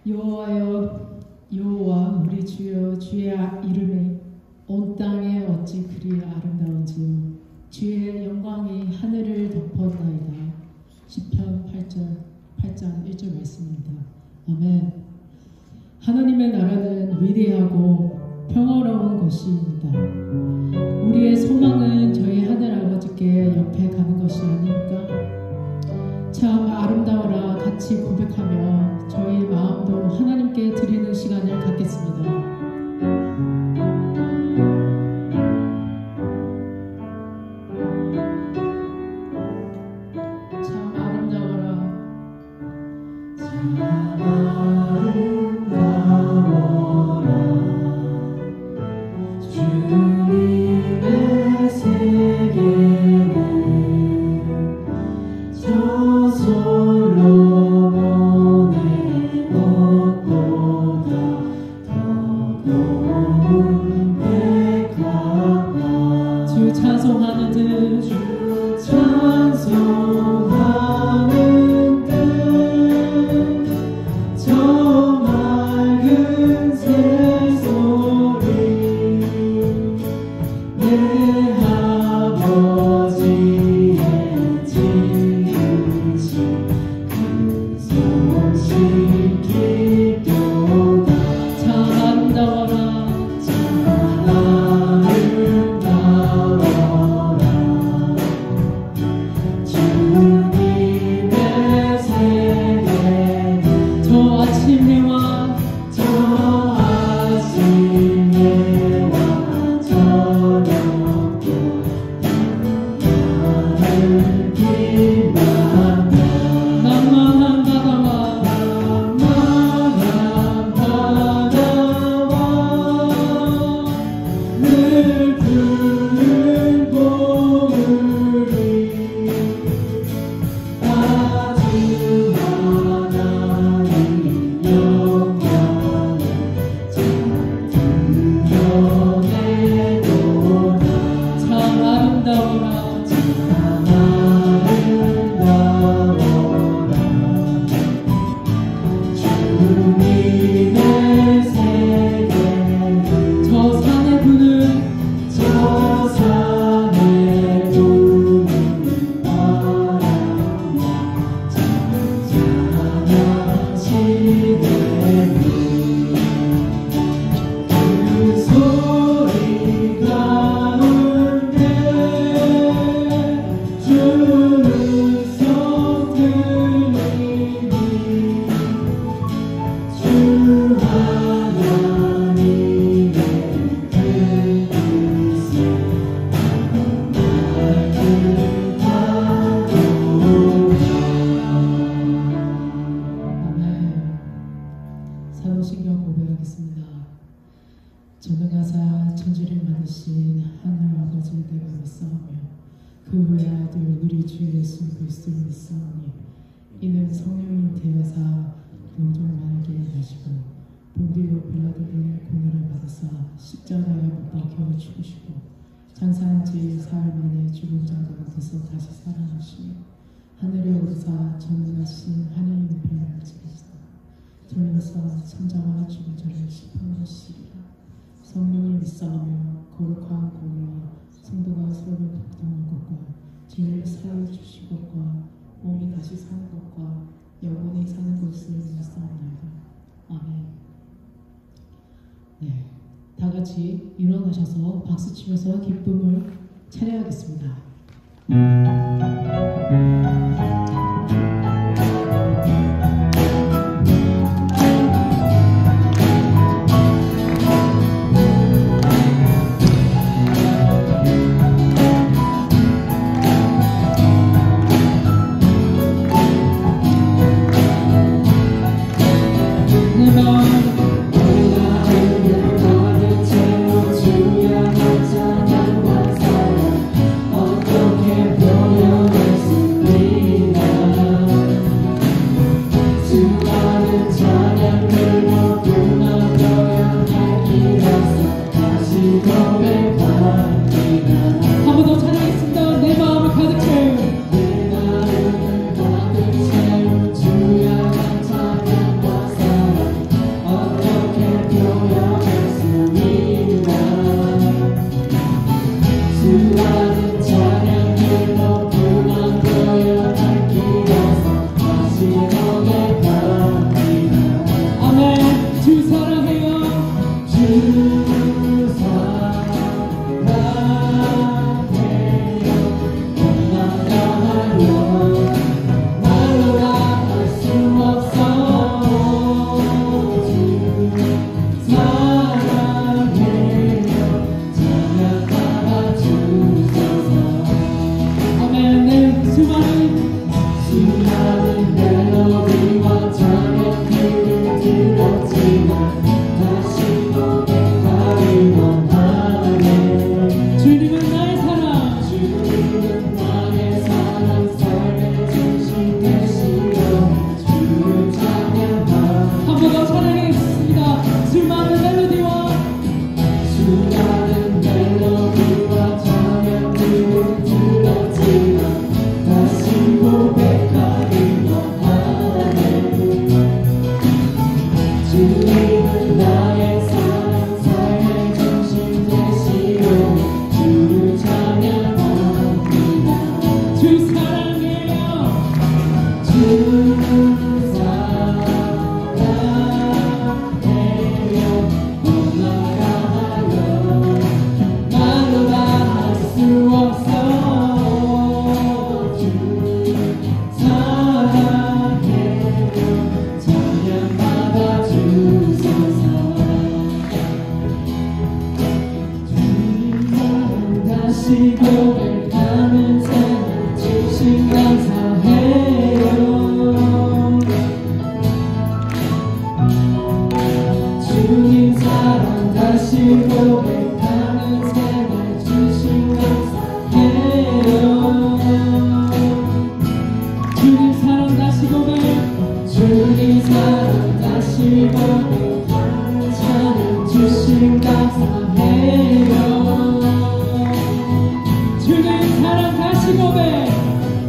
여호와여, 여호와 우리 주여, 주의 이름에 온 땅에 어찌 그리 아름다운지요. 주의 영광이 하늘을 덮었나이다. 시편 8장 1절 말씀입니다. 아멘. 하나님의 나라는 위대하고 평화로운 것입니다. 우리의 소망은 저희 하늘아버지께 옆에 가는 것이 아닙니까? 참 아름다워라 같이 고백하며 저희 마음도 하나님께 드리는 시간을 갖겠습니다. 전능하사 천지를 만드신 하늘 아버지를 내가 믿사오며 그 외아들 우리 주 예수 그리스도를 믿사오니 이는 성령이 되어사 영종만에게 나시고 본디오 빌라도의 고난을 받으사 십자가에 못 박혀 죽으시고 장사한 지 사흘 만에 죽은 자 가운데서 다시 살아나시며 하늘에 오르사 전능하신 하나님의 편을 지키시다. 돌려서 천자와 죽은 자를 심판하시리라. 성령이 믿사오며 거룩한 공의와 성도가 서로 복동한 것과 죄를 사하여 주신 것과 몸이 다시 사는 것과 영원히 사는 것을 믿사옵나이다. 아멘. 네, 다 같이 일어나셔서 박수 치면서 기쁨을 찬양하겠습니다. 어떻게 보여낼 수 있나 고백하는 생활 주신 감사해요. 주님 사랑 다시 고백, 주님 사랑 다시 고백, 찬양 주신 감사해요. 주님 사랑 다시 고백,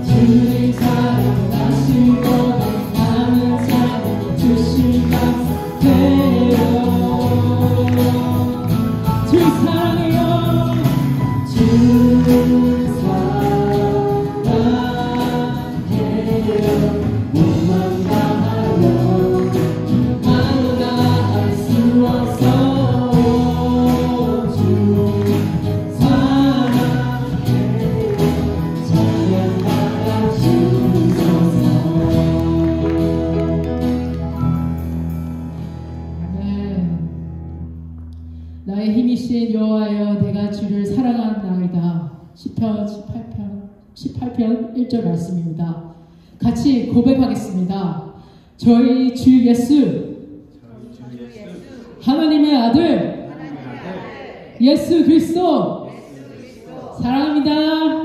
주님 사랑 다시 고백하는 찬양 주신 감사해요. 주 사랑해요. 주 사랑해요. 몸만 다하여 아무나 할 수 없어. 주 사랑해요. 찬양 받아 주소서. 아멘. 나의 힘이신 여호와여, 내가 주를 사랑하나이다. 시편 18편 1절 말씀입니다. 같이 고백하겠습니다. 저희 주 예수, 하나님의 아들 예수 그리스도 사랑합니다.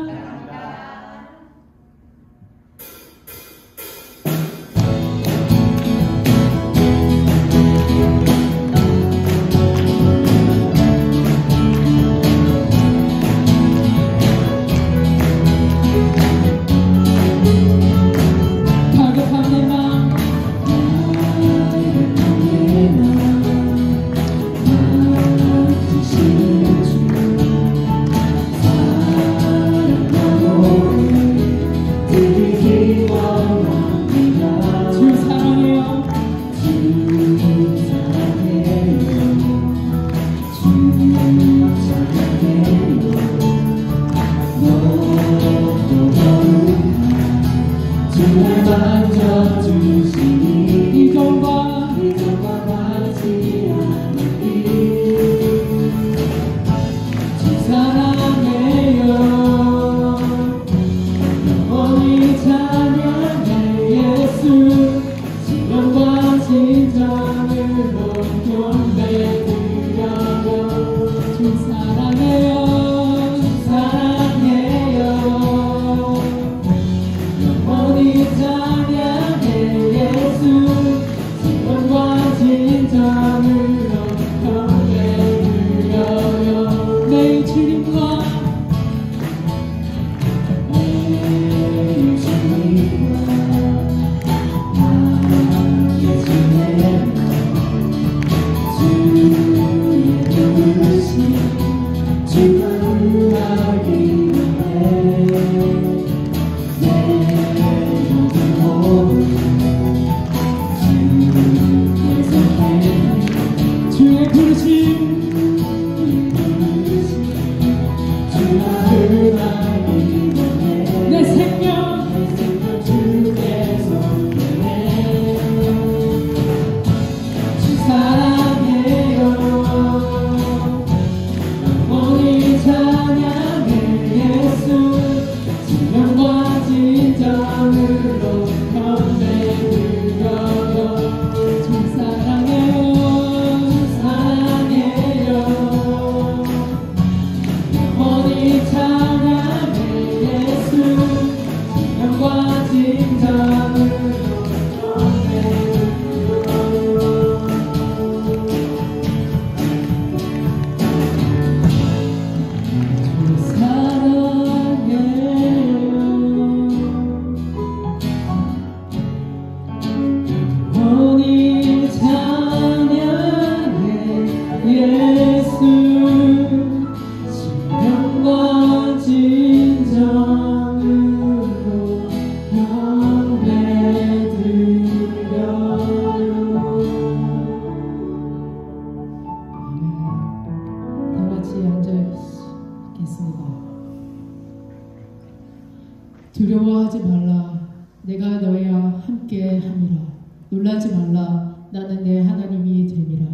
두려워하지 말라. 내가 너희와 함께 함이라. 놀라지 말라. 나는 내 하나님이 됨이라.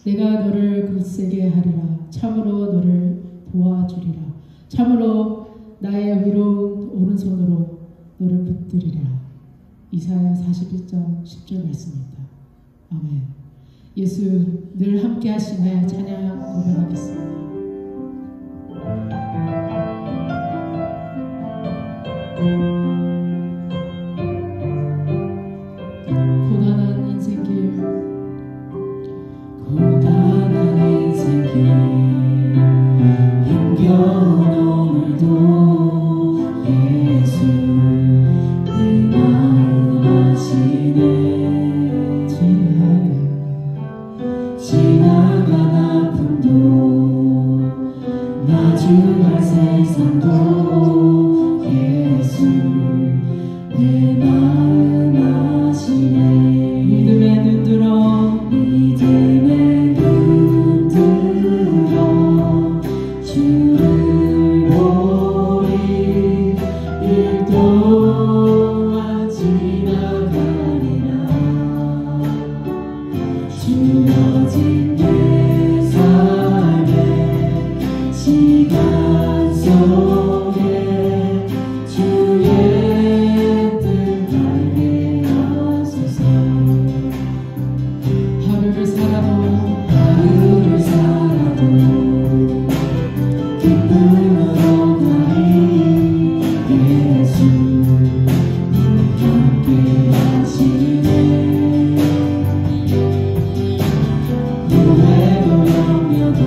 내가 너를 굳세게 하리라. 참으로 너를 도와주리라. 참으로 나의 위로운 오른손으로 너를 붙들이라. 이사야 41장 10절 말씀입니다. 아멘. 예수 늘 함께 하시네 찬양 고백하겠습니다. 고단한 인생길 힘겨운 오늘도 예수 내 마음 아시네. 지나간 아픔도 마주할 세상도 예수 내 마음 아시네. 믿음의 눈 들어 주를 보리. 일 동안 지나가리라. 주어진 내 삶의 시간 속에 주의 뜻 알게 하소서. 하루를 살아도 기쁨으로 가리. 예수 함께 하시네. 후회도 염려도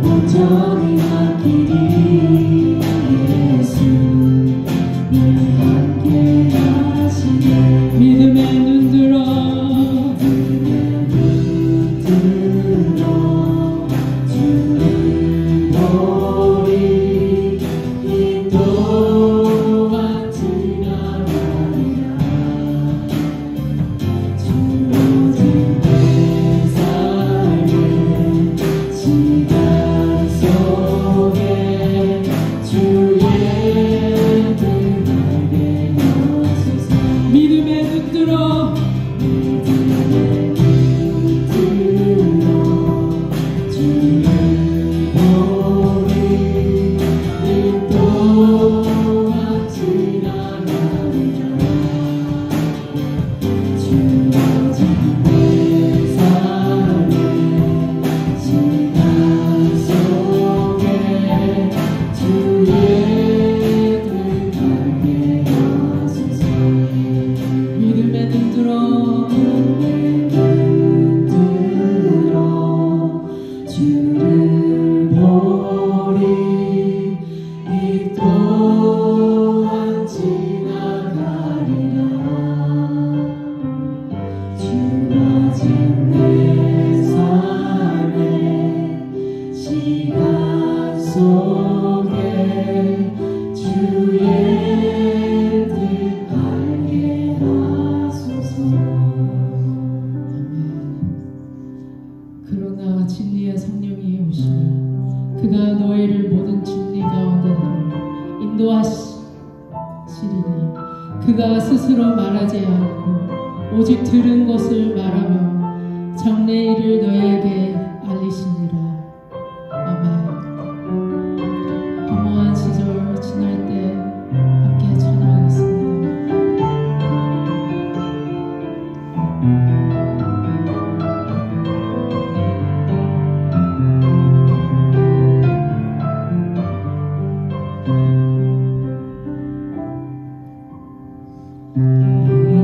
온전히 맡기리. 예수 늘 함께 하시네. 믿음의 눈 들어 주를 보리. 이 동안 지나가리라. 주어진 내 삶의 시간 속에 주의 뜻 알게 하소서. 믿음의 눈 들어 주를 보리. 이 동안 지나가리라. 주어진 내 삶의 시간 속에 주의 뜻 알게 하소서. 믿음의 눈 들어 주를 보리. 이 동안 지나가리라. 주어진 내 삶의 시간 속에 주의 뜻 알게 하소서. 그러나 진리의 성령이 오시면 그가 너희를 모든 진리 가운데로 인도하시리니 그가 스스로 말하지 않고 오직 들은 것을 말하며 장래 일을 너희에게 알리시니라. 아멘. 허무한 시절 지날 때 함께 찬양하겠습니다.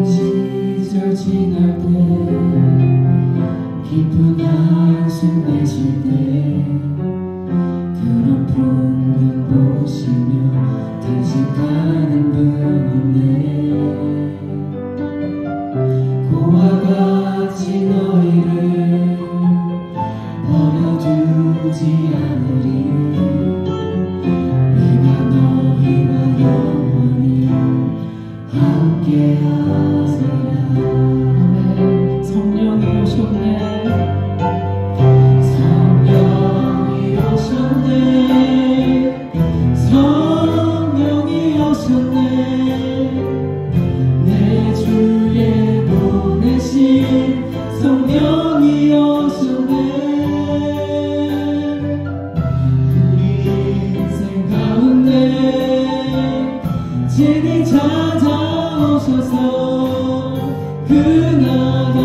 시절 지날 때 깊은 한숨 내쉴 때 그런 풍경 보시며 탄식하는 분 있네. 고와 같이 너희를 버려두지 않으리. 내가 너희와 영원히 함께 하세요. 아멘. 성령이 오셨네. 성령이 오셨네. 성령이 오셨네. 내 주에 보내신 성령이 오셨네. 우리 인생 가운데 진히 찾아오셔서 그 나간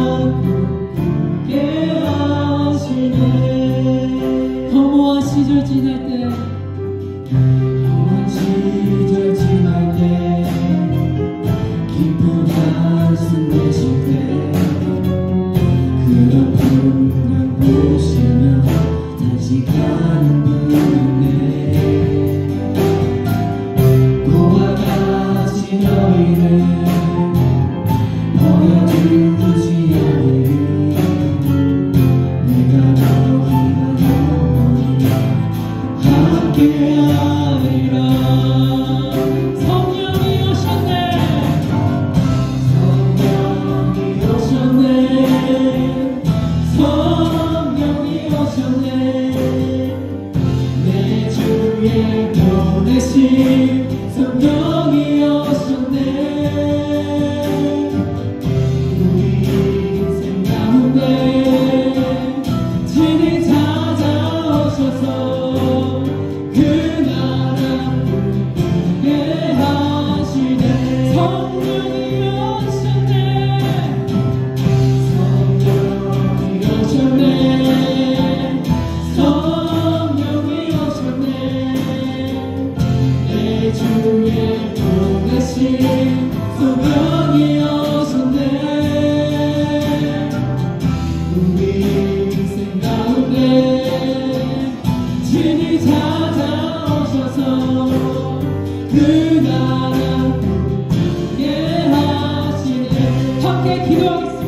기도하겠습니다.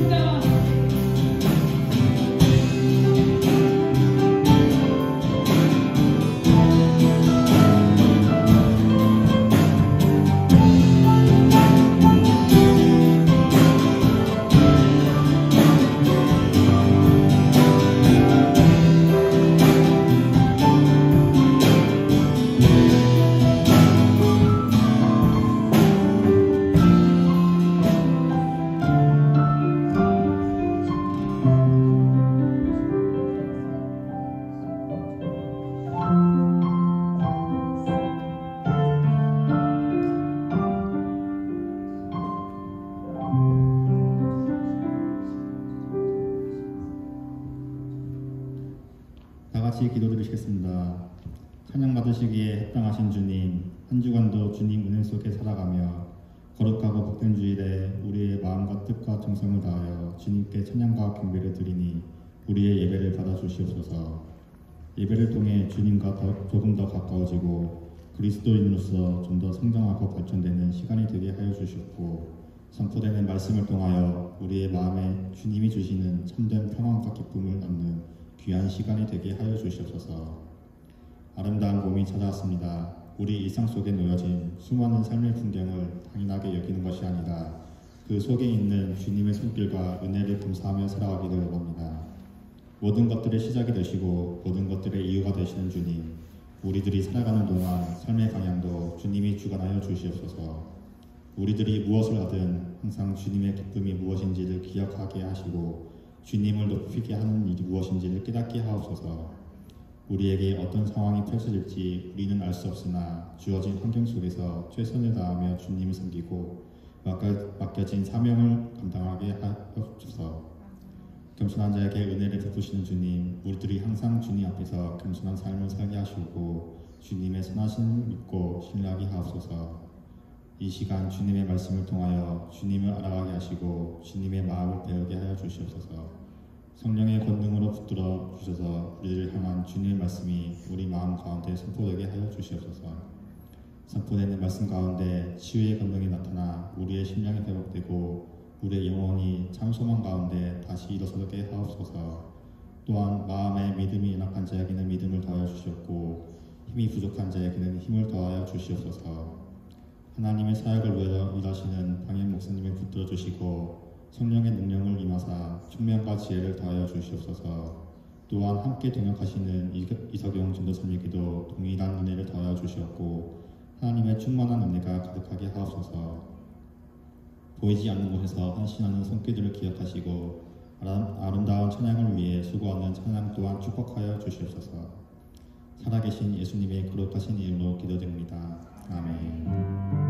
같이 기도드리시겠습니다. 찬양 받으시기에 합당하신 주님, 한 주간도 주님 은혜 속에 살아가며 거룩하고 복된 주일에 우리의 마음과 뜻과 정성을 다하여 주님께 찬양과 경배를 드리니 우리의 예배를 받아주시옵소서. 예배를 통해 주님과 조금 더 가까워지고 그리스도인으로서 좀 더 성장하고 발전되는 시간이 되게 하여 주시옵고, 선포되는 말씀을 통하여 우리의 마음에 주님이 주시는 참된 평안과 기쁨을 얻는 귀한 시간이 되게 하여 주시옵소서. 아름다운 봄이 찾아왔습니다. 우리 일상 속에 놓여진 수많은 삶의 풍경을 당연하게 여기는 것이 아니라 그 속에 있는 주님의 손길과 은혜를 감사하며 살아가기를 원합니다. 모든 것들의 시작이 되시고 모든 것들의 이유가 되시는 주님, 우리들이 살아가는 동안 삶의 방향도 주님이 주관하여 주시옵소서. 우리들이 무엇을 하든 항상 주님의 기쁨이 무엇인지를 기억하게 하시고 주님을 높이게 하는 일이 무엇인지를 깨닫게 하옵소서. 우리에게 어떤 상황이 펼쳐질지 우리는 알 수 없으나 주어진 환경 속에서 최선을 다하며 주님을 섬기고 맡겨진 사명을 감당하게 하옵소서. 겸손한 자에게 은혜를 베푸시는 주님, 우리들이 항상 주님 앞에서 겸손한 삶을 살게 하시고 주님의 선하심을 믿고 신뢰하게 하옵소서. 이 시간 주님의 말씀을 통하여 주님을 알아가게 하시고 주님의 마음을 배우게 하여 주시옵소서. 성령의 권능으로 붙들어 주셔서 우리를 향한 주님의 말씀이 우리 마음 가운데 선포되게 하여 주시옵소서. 선포되는 말씀 가운데 치유의 권능이 나타나 우리의 심령이 회복되고 우리의 영혼이 참 소망 가운데 다시 일어서게 하옵소서. 또한 마음에 믿음이 연약한 자에게는 믿음을 더하여 주시옵고 힘이 부족한 자에게는 힘을 더하여 주시옵소서. 하나님의 사역을 위하여 일하시는 방해 목사님을 붙들어 주시고 성령의 능력을 임하사 총명과 지혜를 더하여 주시옵소서. 또한 함께 동역하시는 이석영 전도사님에게도 동일한 은혜를 더하여 주시옵고 하나님의 충만한 은혜가 가득하게 하옵소서. 보이지 않는 곳에서 헌신하는 손길들을 기억하시고 아름다운 찬양을 위해 수고하는 찬양 또한 축복하여 주시옵소서. 살아계신 예수님의 거룩하신 이름으로 기도드립니다. 아멘.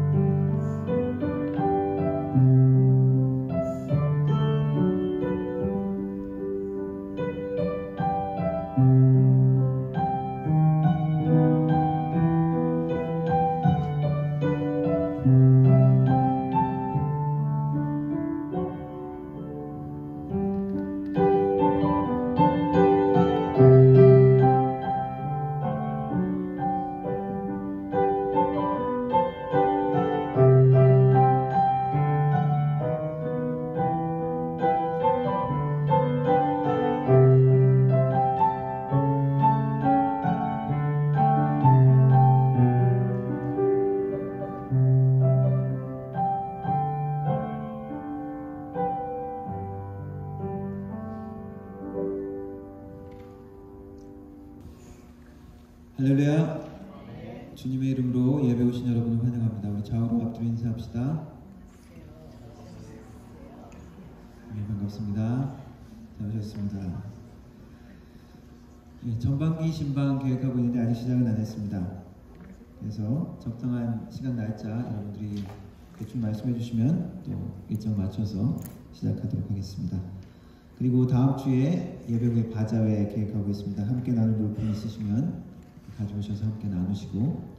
할렐루야. 주님의 이름으로 예배 오신 여러분을 환영합니다. 우리 좌우로 앞뒤로 인사합시다. 네, 반갑습니다. 잘 오셨습니다. 네, 전반기 신방 계획하고 있는데 아직 시작은 안 했습니다. 그래서 적당한 시간 날짜 여러분들이 대충 말씀해 주시면 또 일정 맞춰서 시작하도록 하겠습니다. 그리고 다음 주에 예배 후에 바자회 계획하고 있습니다. 함께 나눌 물품 있으시면 가져오셔서 함께 나누시고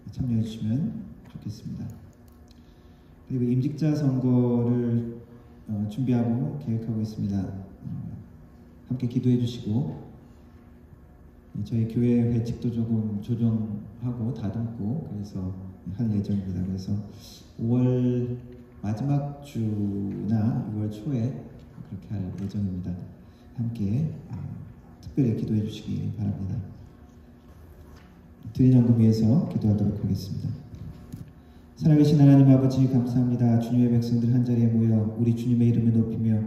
참여해 주시면 좋겠습니다. 그리고 임직자 선거를 준비하고 계획하고 있습니다. 함께 기도해 주시고 저희 교회 회칙도 조금 조정하고 다듬고 그래서 할 예정입니다. 그래서 5월 마지막 주나 6월 9월 초에 그렇게 할 예정입니다. 함께 특별히 기도해 주시기 바랍니다. 드린 헌금 위해서 기도하도록 하겠습니다. 살아계신 하나님 아버지 감사합니다. 주님의 백성들 한자리에 모여 우리 주님의 이름을 높이며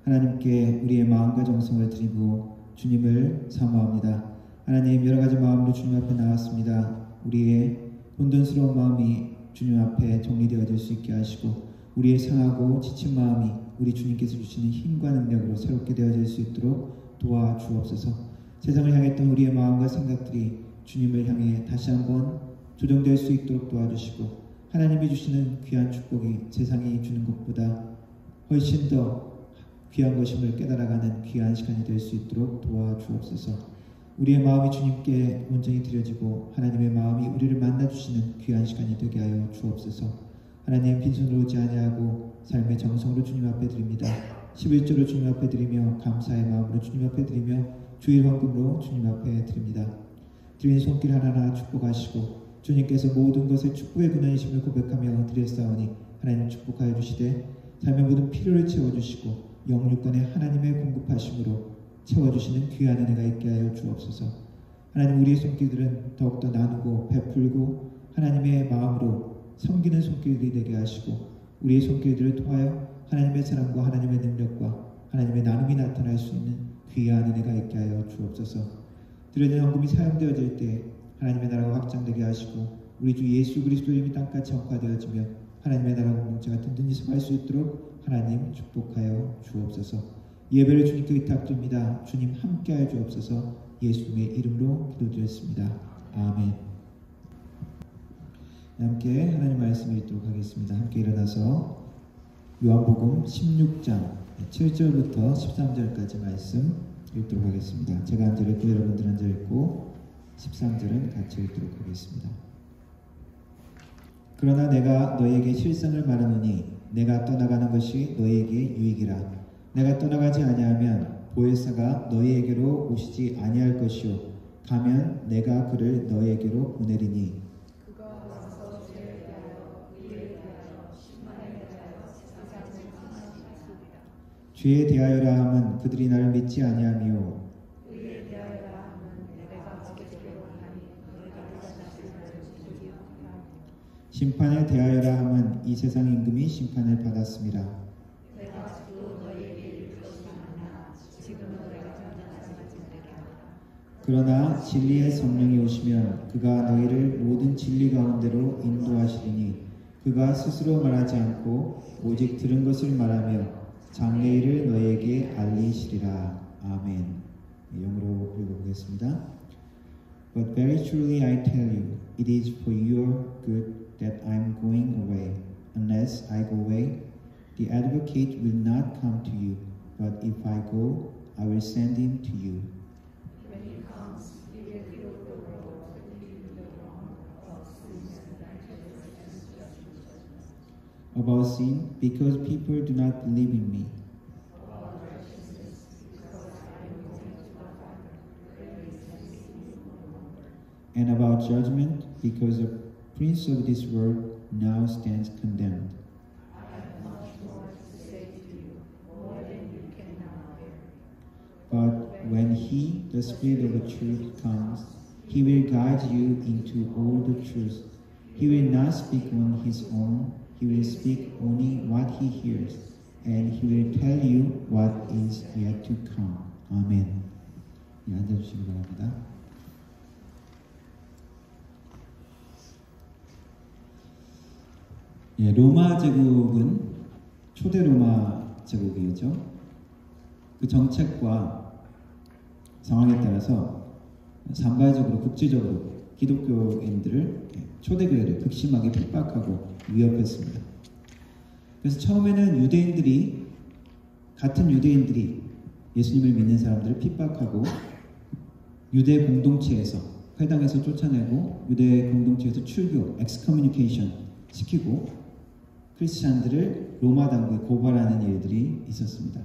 하나님께 우리의 마음과 정성을 드리고 주님을 사모합니다. 하나님, 여러 가지 마음으로 주님 앞에 나왔습니다. 우리의 혼돈스러운 마음이 주님 앞에 정리되어질 수 있게 하시고 우리의 상하고 지친 마음이 우리 주님께서 주시는 힘과 능력으로 새롭게 되어질 수 있도록 도와주옵소서. 세상을 향했던 우리의 마음과 생각들이 주님을 향해 다시 한번 조정될 수 있도록 도와주시고 하나님이 주시는 귀한 축복이 세상이 주는 것보다 훨씬 더 귀한 것임을 깨달아가는 귀한 시간이 될 수 있도록 도와주옵소서. 우리의 마음이 주님께 온전히 드려지고 하나님의 마음이 우리를 만나주시는 귀한 시간이 되게 하여 주옵소서. 하나님, 빈손으로 오지 아니하고 삶의 정성으로 주님 앞에 드립니다. 11조로 주님 앞에 드리며 감사의 마음으로 주님 앞에 드리며 주일 헌금으로 주님 앞에 드립니다. 드린 손길 하나하나 축복하시고 주님께서 모든 것을 축복의 근원이심을 고백하며 드렸사오니 하나님 축복하여 주시되 삶의 모든 필요를 채워주시고 영육간의 하나님의 공급하심으로 채워주시는 귀한 은혜가 있게 하여 주옵소서. 하나님, 우리의 손길들은 더욱더 나누고 베풀고 하나님의 마음으로 섬기는 손길들이 되게 하시고 우리의 손길들을 통하여 하나님의 사랑과 하나님의 능력과 하나님의 나눔이 나타날 수 있는 귀한 은혜가 있게 하여 주옵소서. 드려진 헌금이 사용되어질 때 하나님의 나라가 확장되게 하시고 우리 주 예수 그리스도 이름이 땅까지 전파되어지며 하나님의 나라 공동체가 든든히 서갈 수 있도록 하나님 축복하여 주옵소서. 예배를 주님께 의탁드립니다. 주님 함께하여 주옵소서. 예수님의 이름으로 기도드렸습니다. 아멘. 함께 하나님 말씀을 읽도록 하겠습니다. 함께 일어나서 요한복음 16장 7절부터 13절까지 말씀 읽도록 하겠습니다. 제가 한 절 읽고 여러분들 한 절 읽고 13절은 같이 읽도록 하겠습니다. 그러나 내가 너희에게 실상을 말하노니 내가 떠나가는 것이 너희에게 유익이라. 내가 떠나가지 아니하면 보혜사가 너희에게로 오시지 아니할 것이요 가면 내가 그를 너희에게로 보내리니 주에 대하여라 함은 그들이 나를 믿지 아니하며 심판에 대하여라 함은 이 세상 임금이 심판을 받았습니다. 그러나 진리의 성령이 오시면 그가 너희를 모든 진리 가운데로 인도하시리니 그가 스스로 말하지 않고 오직 들은 것을 말하며 장래일을 너희에게 알리시리라. 아멘. 영어로 읽어보겠습니다. But very truly I tell you, it is for your good that I am going away. Unless I go away, the advocate will not come to you. But if I go, I will send him to you. About sin, because people do not believe in me. And about judgment, because the prince of this world now stands condemned. But when he, the Spirit of the truth, comes, he will guide you into all the truth. He will not speak on his own. He will speak only what he hears, and he will tell you what is yet to come. 아멘. 네, 앉아주시기 바랍니다. 예, 로마 제국은 초대 로마 제국이었죠. 그 정책과 상황에 따라서 산발적으로 국지적으로 기독교인들을 초대교회를 극심하게 핍박하고 위협했습니다. 그래서 처음에는 같은 유대인들이 예수님을 믿는 사람들을 핍박하고 유대 공동체에서 회당에서 쫓아내고 유대 공동체에서 출교, 엑스커뮤니케이션 시키고 크리스찬들을 로마 당국에 고발하는 일들이 있었습니다.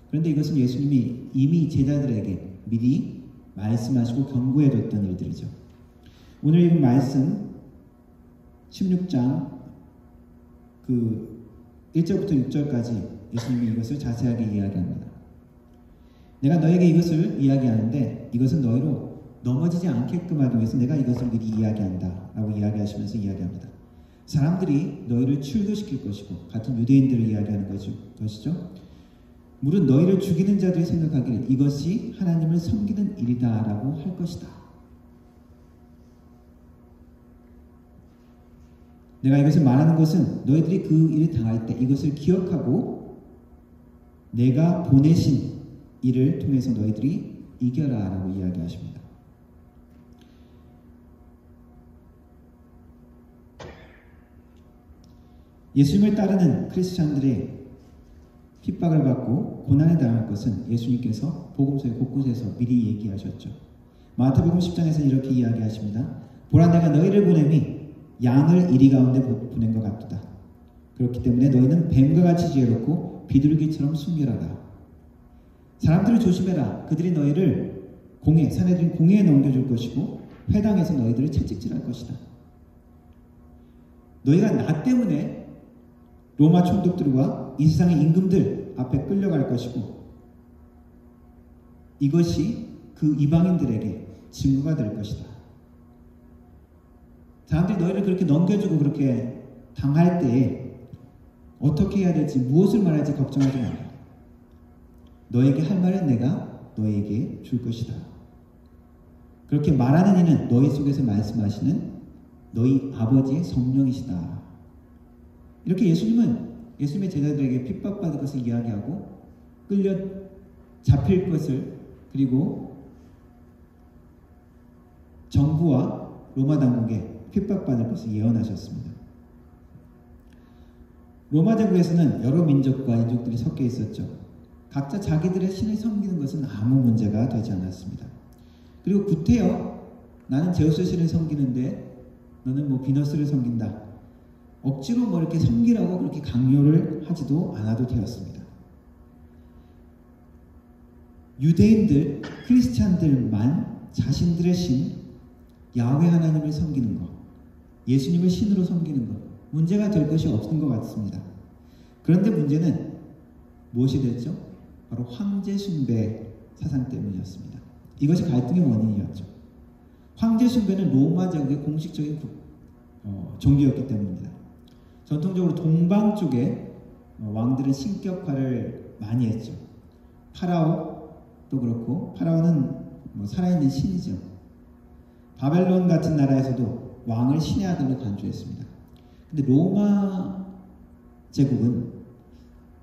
그런데 이것은 예수님이 이미 제자들에게 미리 말씀하시고 경고해뒀던 일들이죠. 오늘 읽은 말씀 16장 그 1절부터 6절까지 예수님이 이것을 자세하게 이야기합니다. 내가 너에게 이것을 이야기하는데 이것은 너희로 넘어지지 않게끔 하기 위해서 내가 이것을 미리 이야기한다 라고 이야기하시면서 이야기합니다. 사람들이 너희를 출교시킬 것이고 같은 유대인들을 이야기하는 것이죠. 무릇 너희를 죽이는 자들이 생각하기를 이것이 하나님을 섬기는 일이다 라고 할 것이다. 내가 이것을 말하는 것은 너희들이 그 일을 당할 때 이것을 기억하고 내가 보내신 이를 통해서 너희들이 이겨라 라고 이야기하십니다. 예수님을 따르는 크리스찬들의 핍박을 받고 고난에 당할 것은 예수님께서 복음서의 곳곳에서 미리 얘기하셨죠. 마태복음 10장에서 이렇게 이야기하십니다. 보라 내가 너희를 보냄이 양을 이리 가운데 보낸 것 같도다. 그렇기 때문에 너희는 뱀과 같이 지혜롭고 비둘기처럼 순결하라. 사람들을 조심해라. 그들이 너희를 사내들인 공회에 넘겨줄 것이고 회당에서 너희들을 채찍질할 것이다. 너희가 나 때문에 로마 총독들과 이 세상의 임금들 앞에 끌려갈 것이고 이것이 그 이방인들에게 증거가 될 것이다. 사람들이 너희를 그렇게 넘겨주고 그렇게 당할 때에 어떻게 해야 될지 무엇을 말할지 걱정하지 마라. 너에게 할 말은 내가 너에게 줄 것이다. 그렇게 말하는 이는 너희 속에서 말씀하시는 너희 아버지의 성령이시다. 이렇게 예수님의 제자들에게 핍박받을 것을 이야기하고 끌려 잡힐 것을 그리고 정부와 로마 당국에 핍박받을 것을 예언하셨습니다. 로마 제국에서는 여러 민족과 인종들이 섞여 있었죠. 각자 자기들의 신을 섬기는 것은 아무 문제가 되지 않았습니다. 그리고 구태여 나는 제우스 신을 섬기는데 너는 뭐 비너스를 섬긴다. 억지로 뭐 이렇게 섬기라고 그렇게 강요를 하지도 않아도 되었습니다. 유대인들, 크리스찬들만 자신들의 신, 야훼 하나님을 섬기는 것, 예수님을 신으로 섬기는 것, 문제가 될 것이 없는 것 같습니다. 그런데 문제는 무엇이 됐죠? 바로 황제 숭배 사상 때문이었습니다. 이것이 갈등의 원인이었죠. 황제 숭배는 로마 제국의 공식적인 종교였기 때문입니다. 전통적으로 동방 쪽에 왕들은 신격화를 많이 했죠. 파라오도 그렇고 파라오는 살아있는 신이죠. 바벨론 같은 나라에서도 왕을 신의 아들로 간주했습니다. 근데 로마 제국은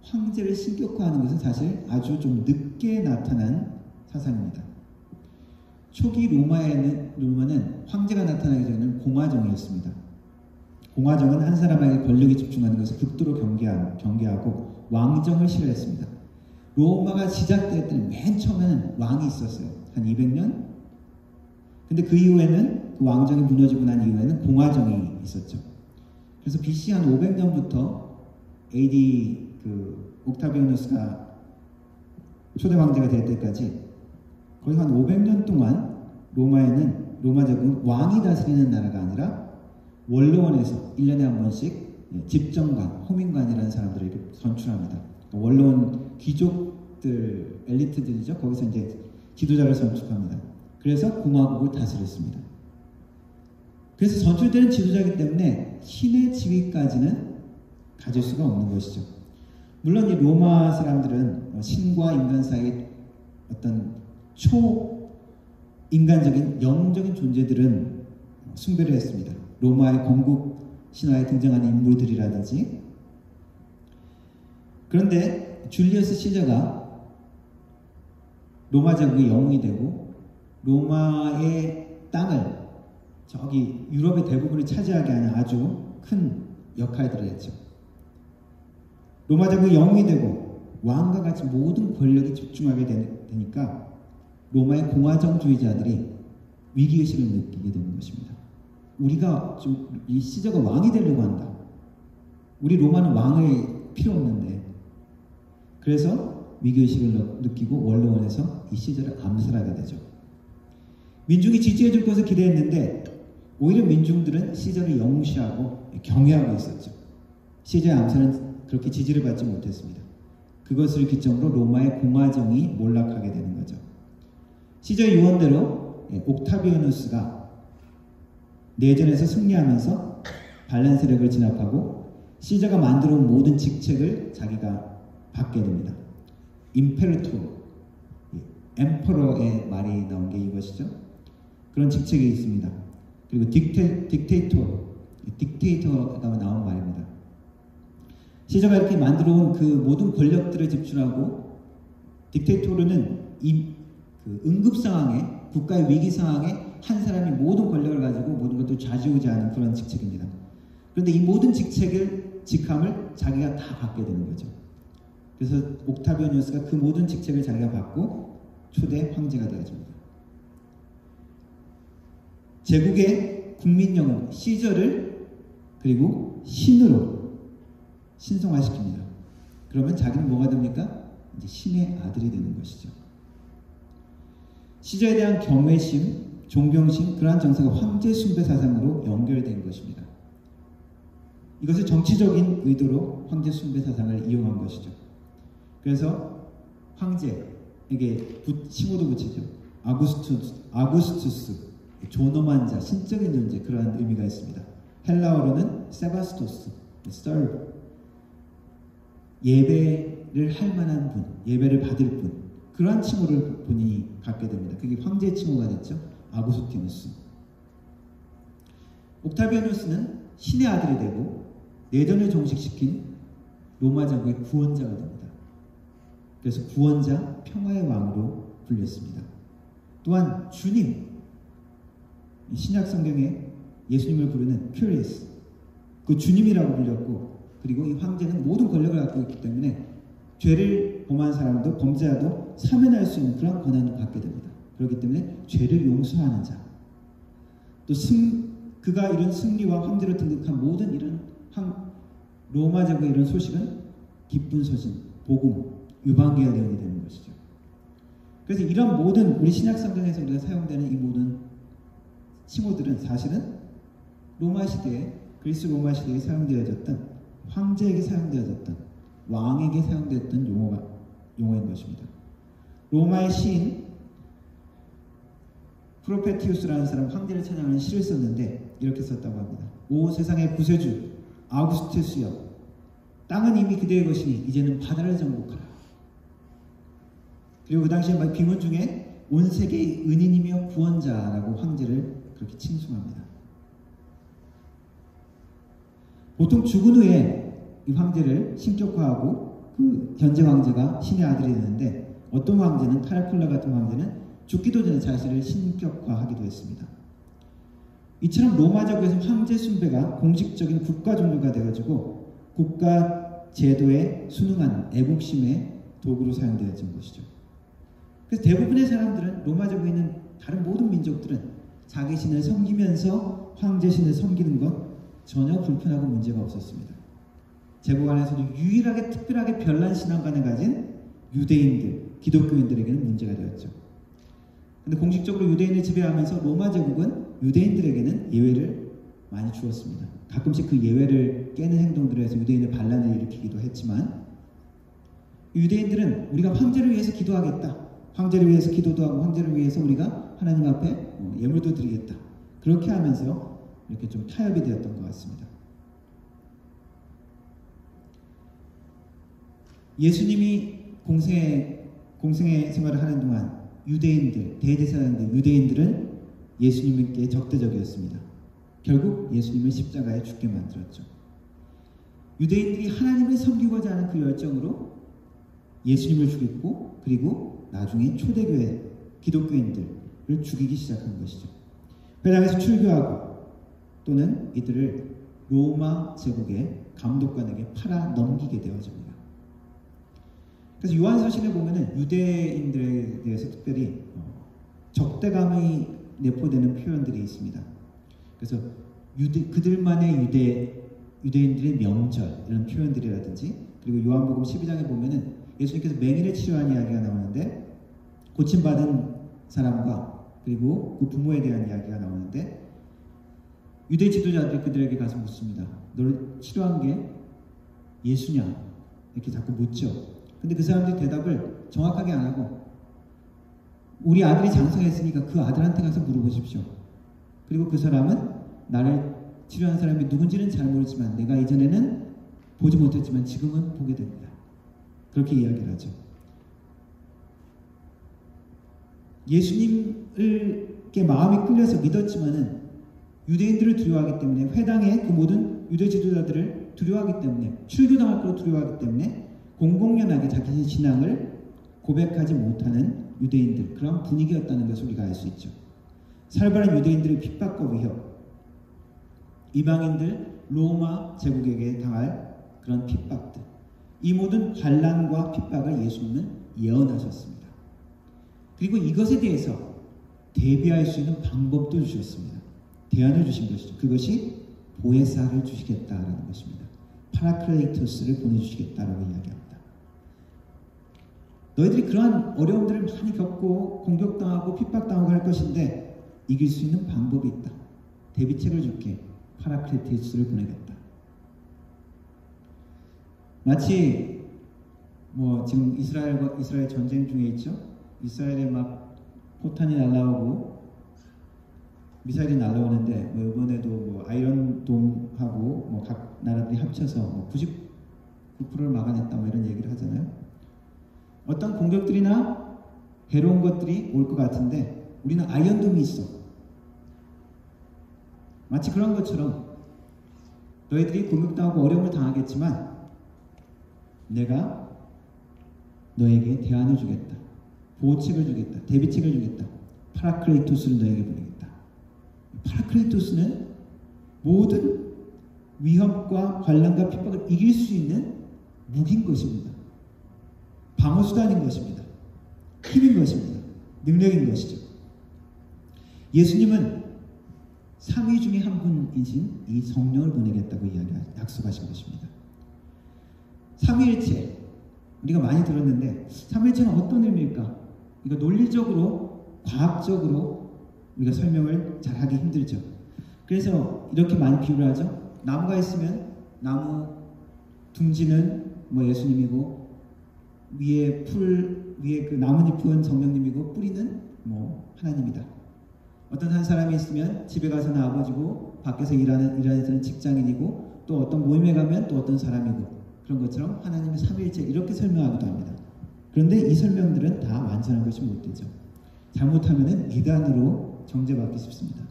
황제를 신격화하는 것은 사실 아주 좀 늦게 나타난 사상입니다. 초기 로마는 황제가 나타나기 전에는 공화정이었습니다. 공화정은 한 사람에게 권력이 집중하는 것을 극도로 경계하고 왕정을 싫어했습니다. 로마가 시작될 때는 맨 처음에는 왕이 있었어요. 한 200년? 근데 그 이후에는 그 왕정이 무너지고 난 이후에는 공화정이 있었죠. 그래서 BC 한 500년부터 AD 옥타비아누스가 초대 황제가 될 때까지 거의 한 500년 동안 로마 제국은 왕이 다스리는 나라가 아니라 원로원에서 1년에 한 번씩 집정관, 호민관이라는 사람들을 이렇게 선출합니다. 원로원 귀족들, 엘리트들이죠. 거기서 이제 지도자를 선출합니다. 그래서 공화국을 다스렸습니다. 그래서 선출되는 지도자이기 때문에 신의 지위까지는 가질 수가 없는 것이죠. 물론 이 로마 사람들은 신과 인간 사이의 어떤 초인간적인 영적인 존재들은 숭배를 했습니다. 로마의 건국 신화에 등장하는 인물들이라든지. 그런데 줄리어스 시저가 로마 제국의 영웅이 되고 로마의 땅을 저기 유럽의 대부분을 차지하게 하는 아주 큰 역할들을 했죠. 로마 제국의 영웅이 되고 왕과 같이 모든 권력이 집중하게 되니까 로마의 공화정주의자들이 위기의식을 느끼게 되는 것입니다. 우리가 좀 이 시저가 왕이 되려고 한다. 우리 로마는 왕을 필요 없는데. 그래서 위기의식을 느끼고 원로원에서 이 시저를 암살하게 되죠. 민중이 지지해줄 것을 기대했는데 오히려 민중들은 시저를 영시하고 경외하고 있었죠. 시저의 암살은 그렇게 지지를 받지 못했습니다. 그것을 기점으로 로마의 공화정이 몰락하게 되는 거죠. 시저 유언대로 옥타비아누스가 내전에서 승리하면서 반란 세력을 진압하고 시저가 만들어 온 모든 직책을 자기가 받게 됩니다. 임페르토, 엠퍼러의 말이 나온 게 이것이죠. 그런 직책이 있습니다. 그리고 딕테이터가 나온 말입니다. 시저가 이렇게 만들어 온 그 모든 권력들을 집중하고, 딕테이토르는 그 응급 상황에, 국가의 위기 상황에 한 사람이 모든 권력을 가지고 모든 것을 좌지우지하는 그런 직책입니다. 그런데 이 모든 직함을 자기가 다 받게 되는 거죠. 그래서 옥타비아누스가 그 모든 직책을 자기가 받고 초대 황제가 되어집니다. 제국의 국민 영웅 시저를 그리고 신으로 신성화시킵니다. 그러면 자기는 뭐가 됩니까? 이제 신의 아들이 되는 것이죠. 시저에 대한 경외심, 존경심, 그러한 정서가 황제 숭배 사상으로 연결된 것입니다. 이것을 정치적인 의도로 황제 숭배 사상을 이용한 것이죠. 그래서 황제에게 칭호도 붙이죠. 아구스투스, 존엄한 자, 신적인 존재, 그러한 의미가 있습니다. 헬라어로는 세바스토스, serve, 예배를 할 만한 분, 예배를 받을 분, 그러한 칭호를 본인이 갖게 됩니다. 그게 황제의 칭호가 됐죠. 아구스티누스. 옥타비아누스는 신의 아들이 되고 내전을 종식시킨 로마 제국의 구원자가 됩니다. 그래서 구원자, 평화의 왕으로 불렸습니다. 또한 주님, 신약 성경에 예수님을 부르는 큐리스, 그 주님이라고 불렸고, 그리고 이 황제는 모든 권력을 갖고 있기 때문에 죄를 범한 사람도 범죄자도 사면할 수 있는 그런 권한을 갖게 됩니다. 그렇기 때문에 죄를 용서하는 자, 또 그가 이룬 승리와 황제로 등극한 모든 이런 로마 제국의 이런 소식은 기쁜 소식, 복음, 유방기가 되는 것이죠. 그래서 이런 모든 우리 신약 성경에서 우리가 사용되는 이 모든 칭호들은 사실은 로마 시대에, 그리스 로마 시대에 사용되어졌던, 황제에게 사용되어졌던, 왕에게 사용되었던 용어인 것입니다. 로마의 시인 프로페티우스라는 사람, 황제를 찬양하는 시를 썼는데 이렇게 썼다고 합니다. 오 세상의 구세주 아우구스투스여, 땅은 이미 그대의 것이니 이제는 바다를 정복하라. 그리고 그 당시에 빙원 중에 온 세계의 은인이며 구원자라고 황제를 그렇게 칭송합니다. 보통 죽은 후에 이 황제를 신격화하고 그 현재 황제가 신의 아들이 되는데, 어떤 황제는, 카라쿨라 같은 황제는 죽기도 전에 자신을 신격화하기도 했습니다. 이처럼 로마 제국에서 황제 숭배가 공식적인 국가 종교가 되어지고 국가 제도에 순응한 애국심의 도구로 사용되어진 것이죠. 그래서 대부분의 사람들은, 로마 제국에 있는 다른 모든 민족들은 자기 신을 섬기면서 황제 신을 섬기는 것 전혀 불편하고 문제가 없었습니다. 제국 안에서도 유일하게 특별하게 별난 신앙관을 가진 유대인들, 기독교인들에게는 문제가 되었죠. 그런데 공식적으로 유대인을 지배하면서 로마 제국은 유대인들에게는 예외를 많이 주었습니다. 가끔씩 그 예외를 깨는 행동들을 해서 유대인의 반란을 일으키기도 했지만, 유대인들은 우리가 황제를 위해서 기도하겠다, 황제를 위해서 기도도 하고 황제를 위해서 우리가 하나님 앞에 예물도 드리겠다, 그렇게 하면서 이렇게 좀 타협이 되었던 것 같습니다. 예수님이 공생의 생활을 하는 동안 유대인들, 대제사장들, 유대인들은 예수님께 적대적이었습니다. 결국 예수님을 십자가에 죽게 만들었죠. 유대인들이 하나님을 섬기고자 하는 그 열정으로 예수님을 죽였고, 그리고 나중에 초대교회, 기독교인들을 죽이기 시작한 것이죠. 회당에서 출교하고 또는 이들을 로마 제국의 감독관에게 팔아 넘기게 되어집니다. 그래서 요한서신에 보면은 유대인들에 대해서 특별히 적대감이 내포되는 표현들이 있습니다. 그래서 그들만의 유대인들의 명절, 이런 표현들이라든지, 그리고 요한복음 12장에 보면은 예수님께서 맹인을 치료한 이야기가 나오는데, 고침받은 사람과 그리고 그 부모에 대한 이야기가 나오는데, 유대 지도자들이 그들에게 가서 묻습니다. 너를 치료한 게 예수냐? 이렇게 자꾸 묻죠. 근데 그 사람들이 대답을 정확하게 안 하고 우리 아들이 장성했으니까 그 아들한테 가서 물어보십시오. 그리고 그 사람은 나를 치료한 사람이 누군지는 잘 모르지만 내가 이전에는 보지 못했지만 지금은 보게 됩니다. 그렇게 이야기를 하죠. 예수님께 마음이 끌려서 믿었지만은 유대인들을 두려워하기 때문에 회당의 그 모든 유대 지도자들을 두려워하기 때문에 출교당할 걸 두려워하기 때문에 공공연하게 자기의 신앙을 고백하지 못하는 유대인들, 그런 분위기였다는 것을 우리가 알 수 있죠. 살벌한 유대인들의 핍박과 위협, 이방인들 로마 제국에게 당할 그런 핍박들, 이 모든 환난과 핍박을 예수님은 예언하셨습니다. 그리고 이것에 대해서 대비할 수 있는 방법도 주셨습니다. 대안을 주신 것이죠. 그것이 보혜사를 주시겠다라는 것입니다. 파라클레이토스를 보내주시겠다라고 이야기합니다. 너희들이 그러한 어려움들을 많이 겪고 공격당하고 핍박당하고 할 것인데 이길 수 있는 방법이 있다. 대비책을 줄게. 파라클레이토스를 보내겠다. 마치 지금 이스라엘 전쟁 중에 있죠. 이스라엘에 막 포탄이 날라오고 미사일이 날라오는데 이번에도 아이언돔하고 각 나라들이 합쳐서 99%를 막아냈다 이런 얘기를 하잖아요. 어떤 공격들이나 해로운 것들이 올 것 같은데 우리는 아이언돔이 있어. 마치 그런 것처럼 너희들이 공격당하고 어려움을 당하겠지만 내가 너에게 대안을 주겠다. 보호책을 주겠다. 대비책을 주겠다. 파라클레이토스를 너에게 보내겠다. 파라클레이토스는 모든 위협과 환난과 핍박을 이길 수 있는 무기인 것입니다. 방어수단인 것입니다. 힘인 것입니다. 능력인 것이죠. 예수님은 3위 중에 한 분이신 이 성령을 보내겠다고 약속하신 것입니다. 삼위일체, 우리가 많이 들었는데 삼위일체는 어떤 의미일까? 이거 논리적으로, 과학적으로 우리가 설명을 잘하기 힘들죠. 그래서 이렇게 많이 비유를 하죠. 나무가 있으면 나무 둥지는 예수님이고 위에 그 나뭇잎은 성령님이고 뿌리는 하나님이다. 어떤 한 사람이 있으면 집에 가서는 아버지고 밖에서 일하는 데는 직장인이고 또 어떤 모임에 가면 또 어떤 사람이고 그런 것처럼 하나님의 삼위일체 이렇게 설명하기도 합니다. 그런데 이 설명들은 다 완전한 것이 못 되죠. 잘못하면 이단으로 정죄받기 쉽습니다.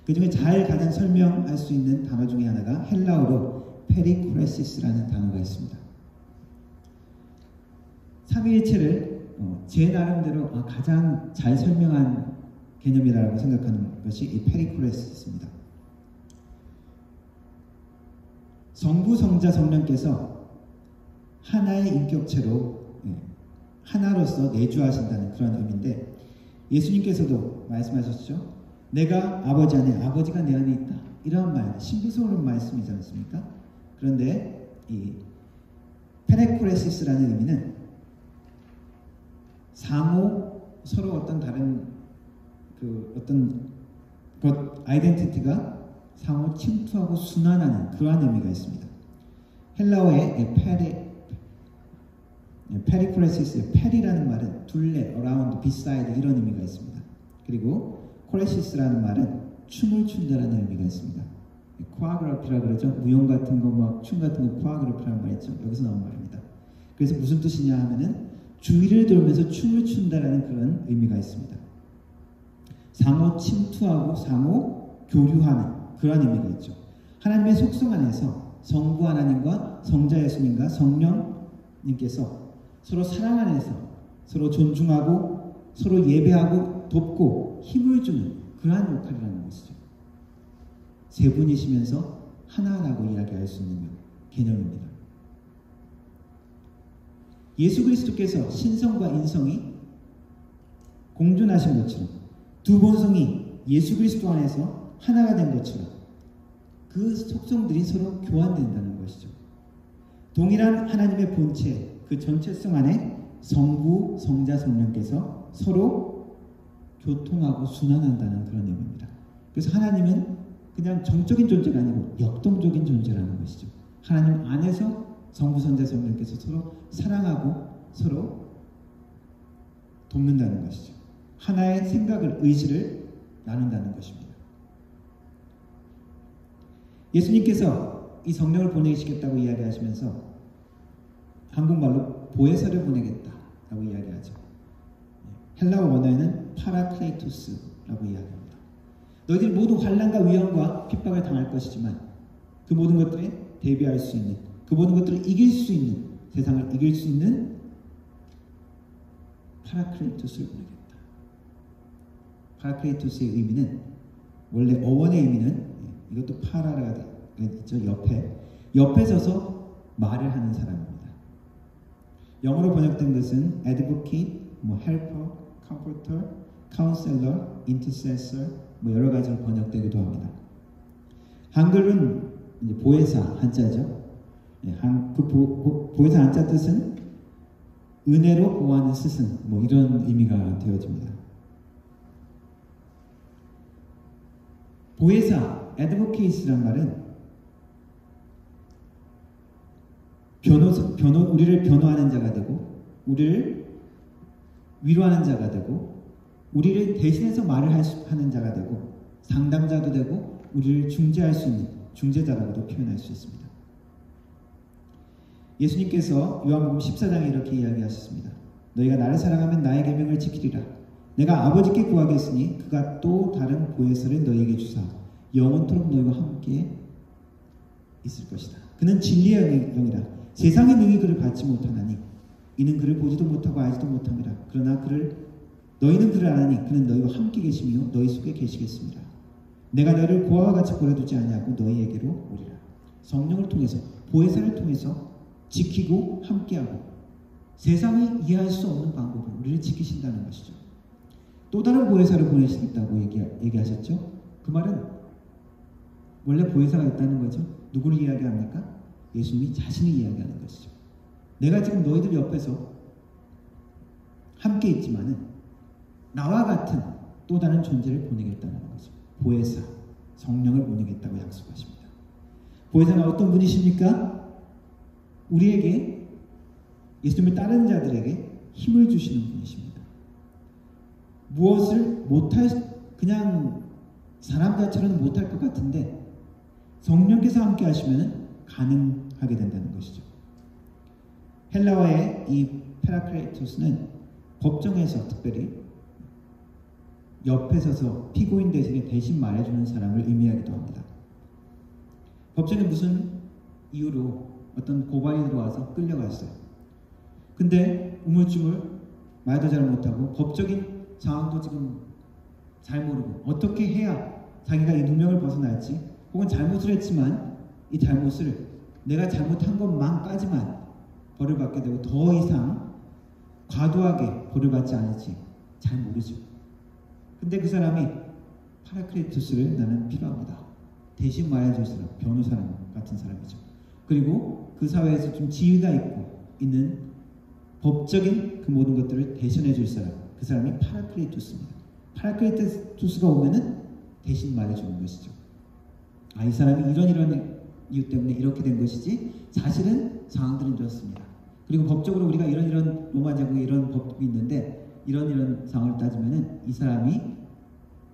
그 중에 가장 설명할 수 있는 단어 중에 하나가 헬라어로 페리코레시스라는 단어가 있습니다. 삼위일체를 제 나름대로 가장 잘 설명한 개념이라고 생각하는 것이 이 페리코레시스입니다. 성부, 성자, 성령께서 하나의 인격체로 하나로서 내주하신다는 그런 의미인데 예수님께서도 말씀하셨죠. 내가 아버지 안에, 아버지가 내 안에 있다. 이런 말, 신비스러운 말씀이지 않습니까? 그런데 이 페레코레시스라는 의미는 서로 어떤 다른 어떤 것 아이덴티티가 상호 침투하고 순환하는 그러한 의미가 있습니다. 헬라어의 페리코레시스의 페리라는 말은 둘레, around, beside 이런 의미가 있습니다. 그리고 코레시스라는 말은 춤을 춘다라는 의미가 있습니다. 코아그라피라 그러죠. 무용 같은 거, 춤 같은 거 코아그라피라는 말 있죠. 여기서 나온 말입니다. 그래서 무슨 뜻이냐 하면은 주위를 돌면서 춤을 춘다라는 그런 의미가 있습니다. 상호 침투하고 상호 교류하는 그런 의미가 있죠. 하나님의 속성 안에서 성부 하나님과 성자 예수님과 성령님께서 서로 사랑 안에서 서로 존중하고 서로 예배하고 돕고 힘을 주는 그러한 역할이라는 것이죠. 세 분이시면서 하나라고 이야기할 수 있는 개념입니다. 예수 그리스도께서 신성과 인성이 공존하신 것처럼 두 본성이 예수 그리스도 안에서 하나가 된 것처럼 그 속성들이 서로 교환된다는 것이죠. 동일한 하나님의 본체, 그 전체성 안에 성부, 성자, 성령께서 서로 교통하고 순환한다는 그런 의미입니다. 그래서 하나님은 그냥 정적인 존재가 아니고 역동적인 존재라는 것이죠. 하나님 안에서 성부, 성자, 성령께서 서로 사랑하고 서로 돕는다는 것이죠. 하나의 생각을, 의지를 나눈다는 것입니다. 예수님께서 이 성령을 보내시겠다고 이야기하시면서 한국말로 보혜사를 보내겠다라고 이야기하죠. 헬라어 원어에는 파라클레이토스라고 이야기합니다. 너희들이 모두 환난과 위험과 핍박을 당할 것이지만 그 모든 것들에 대비할 수 있는, 그 모든 것들을 이길 수 있는, 세상을 이길 수 있는 파라클레이토스를 보내겠다. 파라클레이토스의 의미는, 원래 어원의 의미는, 이것도 파라가 있죠. 옆에 서서 말을 하는 사람입니다. 영어로 번역된 것은 advocate, helper, comforter, counselor, intercessor, 여러 가지로 번역되기도 합니다. 한글은 이제 보혜사 한자죠. 그 보혜사 한자 뜻은 은혜로 보호하는 스승, 이런 의미가 되어집니다. 보혜사, advocate란 말은 우리를 변호하는 자가 되고, 우리를 위로하는 자가 되고, 우리를 대신해서 말을 하는 자가 되고, 상담자도 되고, 우리를 중재할 수 있는 중재자라고도 표현할 수 있습니다. 예수님께서 요한복음 14장에 이렇게 이야기하셨습니다. 너희가 나를 사랑하면 나의 계명을 지키리라. 내가 아버지께 구하겠으니 그가 또 다른 보혜사를 너희에게 주사 영원토록 너희와 함께 있을 것이다. 그는 진리의 영이라. 세상의 능히 그를 받지 못하나니 이는 그를 보지도 못하고 알지도 못함이라. 그러나 너희는 그를 아나니 그는 너희와 함께 계시며 너희 속에 계시겠습니다. 내가 너희를 고아와 같이 보내두지 아니하고 너희에게로 오리라. 성령을 통해서, 보혜사를 통해서 지키고 함께하고, 세상이 이해할 수 없는 방법으로 우리를 지키신다는 것이죠. 또 다른 보혜사를 보내시겠다고 얘기하셨죠. 그 말은 원래 보혜사가 있다는 거죠. 누구를 이야기합니까? 예수님이 자신을 이야기하는 것이죠. 내가 지금 너희들 옆에서 함께 있지만은 나와 같은 또 다른 존재를 보내겠다는 거죠. 보혜사, 성령을 보내겠다고 약속하십니다. 보혜사는 어떤 분이십니까? 우리에게, 예수님을 따르는 자들에게 힘을 주시는 분이십니다. 무엇을 그냥 사람들처럼 못할 것 같은데 성령께서 함께 하시면 가능하게 된다는 것이죠. 헬라어의 이 파라클레이토스는 법정에서 특별히 옆에 서서 피고인 대신에 대신 말해주는 사람을 의미하기도 합니다. 법정에 무슨 이유로 어떤 고발이 들어와서 끌려갔어요. 근데 우물쭈물 말도 잘 못하고 법적인 상황도 지금 잘 모르고 어떻게 해야 자기가 이 누명을 벗어날지, 혹은 잘못을 했지만 이 잘못을 내가 잘못한 것만까지만 벌을 받게 되고 더 이상 과도하게 벌을 받지 않을지 잘 모르죠. 근데 그 사람이 파라클레이토스를 나는 필요합니다. 대신 말해줄 사람, 변호사 같은 사람이죠. 그리고 그 사회에서 좀 지위가 있는 법적인 그 모든 것들을 대신해줄 사람, 그 사람이 파라클레이토스입니다. 파라클레이토스가 오면은 대신 말해주는 것이죠. 이 사람이 이런 이유 때문에 이렇게 된 것이지 사실은 상황들은 이렇습니다. 그리고 법적으로 우리가 이런 로마 제국에 이런 법이 있는데 이런 상황을 따지면은 이 사람이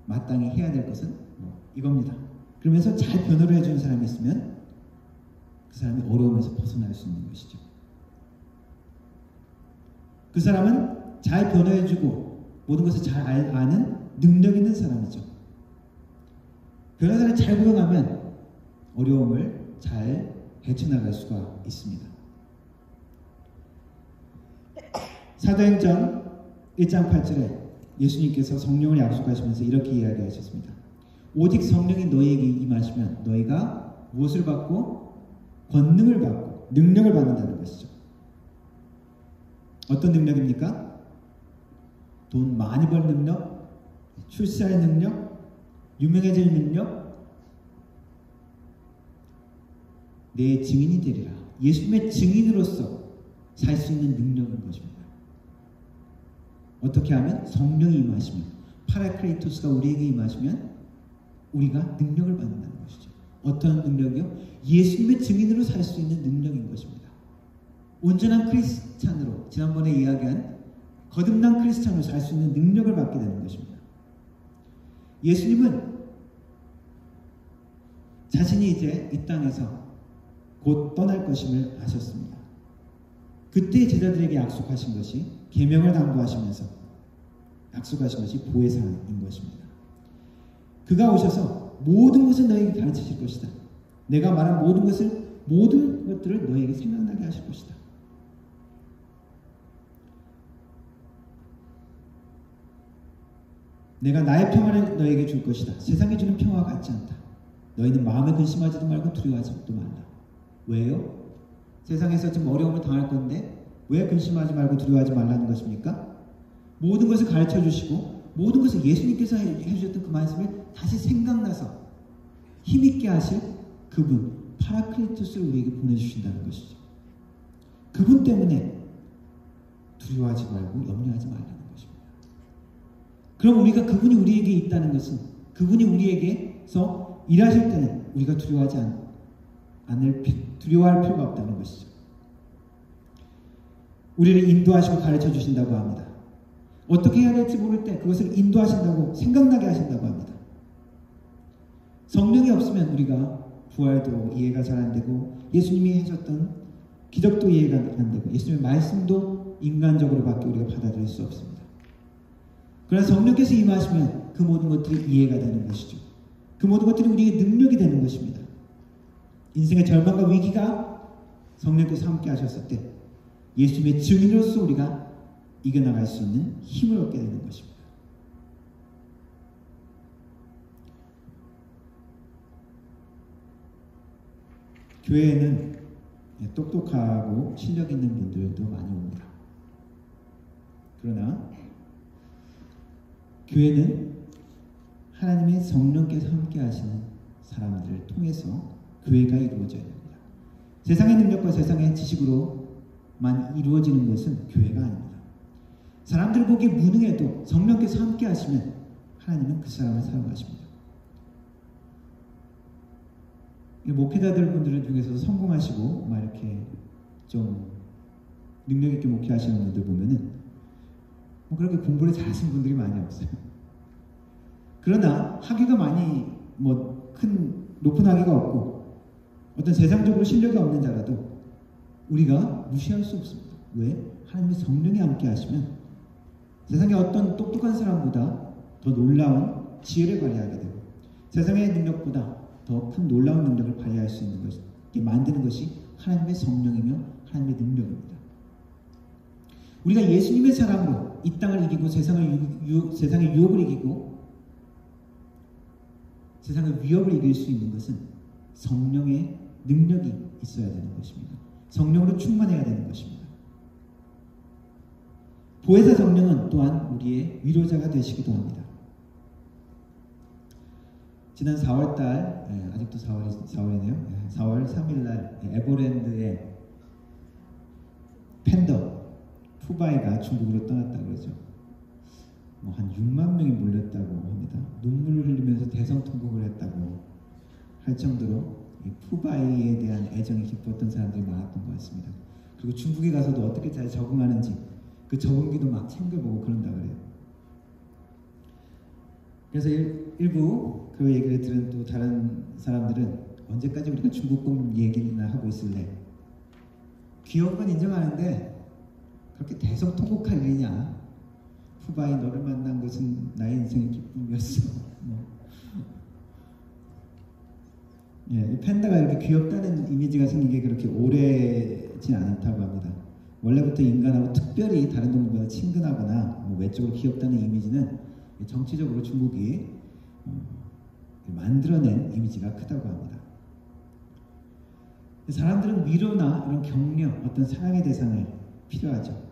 마땅히 해야 될 것은 이겁니다. 그러면서 잘 변호를 해주는 사람이 있으면 그 사람이 어려움에서 벗어날 수 있는 것이죠. 그 사람은 잘 변호해주고 모든 것을 잘 아는 능력 있는 사람이죠. 변호사를 잘 고용하면 어려움을 잘 헤쳐나갈 수가 있습니다. 사도행전 1장 8절에 예수님께서 성령을 약속하시면서 이렇게 이야기하셨습니다. 오직 성령이 너희에게 임하시면 너희가 무엇을 받고 권능을 받고 능력을 받는다는 것이죠. 어떤 능력입니까? 돈 많이 벌 능력, 출세할 능력, 유명해질 능력, 내 증인이 되리라. 예수님의 증인으로서 살 수 있는 능력인 것입니다. 어떻게 하면? 성령이 임하시면, 파라클레이토스가 우리에게 임하시면 우리가 능력을 받는다는 것이죠. 어떤 능력이요? 예수님의 증인으로 살 수 있는 능력인 것입니다. 온전한 크리스찬으로, 지난번에 이야기한 거듭난 크리스찬으로 살 수 있는 능력을 받게 되는 것입니다. 예수님은 자신이 이제 이 땅에서 곧 떠날 것임을 아셨습니다. 그때 제자들에게 약속하신 것이, 계명을 당부하시면서 약속하신 것이 보혜사인 것입니다. 그가 오셔서 모든 것을 너에게 가르치실 것이다. 내가 말한 모든 것들을 너에게 생각나게 하실 것이다. 내가 나의 평안을 너에게 줄 것이다. 세상이 주는 평화와 같지 않다. 너희는 마음에 근심하지도 말고 두려워하지도 말라. 왜요? 세상에서 지금 어려움을 당할 건데 왜 근심하지 말고 두려워하지 말라는 것입니까? 모든 것을 가르쳐 주시고 모든 것을 예수님께서 해주셨던 그 말씀을 다시 생각나서 힘있게 하실 그분, 파라클리토스를 우리에게 보내주신다는 것이죠. 그분 때문에 두려워하지 말고 염려하지 말라는 것입니다. 그럼 우리가 그분이 우리에게 있다는 것은, 그분이 우리에게서 일하실 때는 우리가 두려워할 필요가 없다는 것이죠. 우리를 인도하시고 가르쳐 주신다고 합니다. 어떻게 해야 될지 모를 때 그것을 인도하신다고, 생각나게 하신다고 합니다. 성령이 없으면 우리가 부활도 이해가 잘 안 되고, 예수님이 하셨던 기적도 이해가 안 되고, 예수님의 말씀도 인간적으로밖에 우리가 받아들일 수 없습니다. 그러나 성령께서 임하시면 그 모든 것들이 이해가 되는 것이죠. 그 모든 것들이 우리의 능력이 되는 것입니다. 인생의 절망과 위기가 성령께서 함께 하셨을 때 예수님의 증인으로서 우리가 이겨나갈 수 있는 힘을 얻게 되는 것입니다. 교회에는 똑똑하고 실력 있는 분들도 많이 옵니다. 그러나 교회는 하나님의 성령께서 함께 하시는 사람들을 통해서 교회가 이루어져야 됩니다. 세상의 능력과 세상의 지식으로만 이루어지는 것은 교회가 아닙니다. 사람들 보기에 무능해도 성령께서 함께 하시면 하나님은 그 사람을 사용하십니다. 목회자들 분들 중에서도 성공하시고 막 이렇게 좀 능력 있게 목회하시는 분들 보면은 그렇게 공부를 잘하시는 분들이 많이 없어요. 그러나 학위가 많이 큰 높은 학위가 없고 어떤 세상적으로 실력이 없는 자라도 우리가 무시할 수 없습니다. 왜? 하나님의 성령이 함께 하시면 세상의 어떤 똑똑한 사람보다 더 놀라운 지혜를 발휘하게 되고 세상의 능력보다 더 큰 놀라운 능력을 발휘할 수 있는 것이 만드는 것이 하나님의 성령이며 하나님의 능력입니다. 우리가 예수님의 사랑으로 이 땅을 이기고 세상의 유혹을 이기고 세상의 위협을 이길 수 있는 것은 성령의 능력이 있어야 되는 것입니다. 성령으로 충만해야 되는 것입니다. 보혜사 성령은 또한 우리의 위로자가 되시기도 합니다. 지난 4월달, 아직도 4월이네요. 4월 3일날 에버랜드의 팬더 푸바이가 중국으로 떠났다고 그러죠. 한 6만 명이 몰렸다고 합니다. 눈물을 흘리면서 대성통곡을 했다고 할 정도로 이 푸바이에 대한 애정이 깊었던 사람들이 많았던 것 같습니다. 그리고 중국에 가서도 어떻게 잘 적응하는지 그 적응기도 막 챙겨보고 그런다 그래요. 그래서 일부 그 얘기를 들은 또 다른 사람들은 언제까지 우리가 중국군 얘기나 하고 있을래? 귀여운 건 인정하는데 그렇게 대성통곡할 일이냐? 푸바이 너를 만난 것은 나의 인생의 기쁨이었어. 이 팬다가 이렇게 귀엽다는 이미지가 생긴 게 그렇게 오래진 않다고 합니다. 원래부터 인간하고 특별히 다른 동물보다 친근하거나 외적으로 귀엽다는 이미지는 정치적으로 중국이 만들어낸 이미지가 크다고 합니다. 사람들은 위로나 이런 격려, 어떤 사랑의 대상을 필요하죠.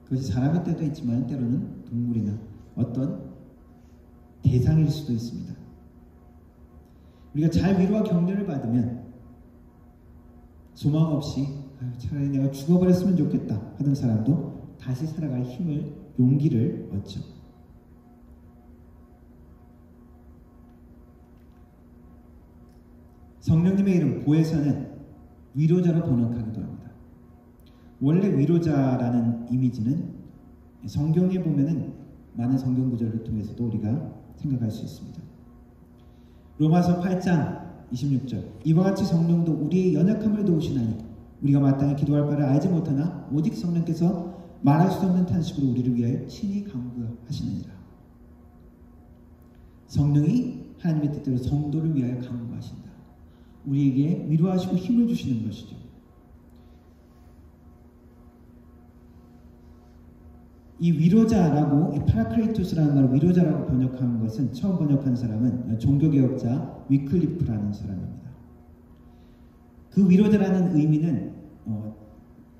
그것이 사람일 때도 있지만 때로는 동물이나 어떤 대상일 수도 있습니다. 우리가 잘 위로와 격려를 받으면 소망 없이 차라리 내가 죽어버렸으면 좋겠다 하던 사람도 다시 살아갈 힘을, 용기를 얻죠. 성령님의 이름 보혜사는 위로자로 번역하기도 합니다. 원래 위로자라는 이미지는 성경에 보면은 많은 성경 구절을 통해서도 우리가 생각할 수 있습니다. 로마서 8장 26절 이와 같이 성령도 우리의 연약함을 도우시나니 우리가 마땅히 기도할 바를 알지 못하나 오직 성령께서 말할 수 없는 탄식으로 우리를 위하여 친히 간구하시느니라. 성령이 하나님의 뜻대로 성도를 위하여 간구하신다. 우리에게 위로하시고 힘을 주시는 것이죠. 이 위로자라고, 이 파라크레이토스라는 말을 위로자라고 번역한 것은, 처음 번역한 사람은 종교개혁자 위클리프라는 사람입니다. 그 위로자라는 의미는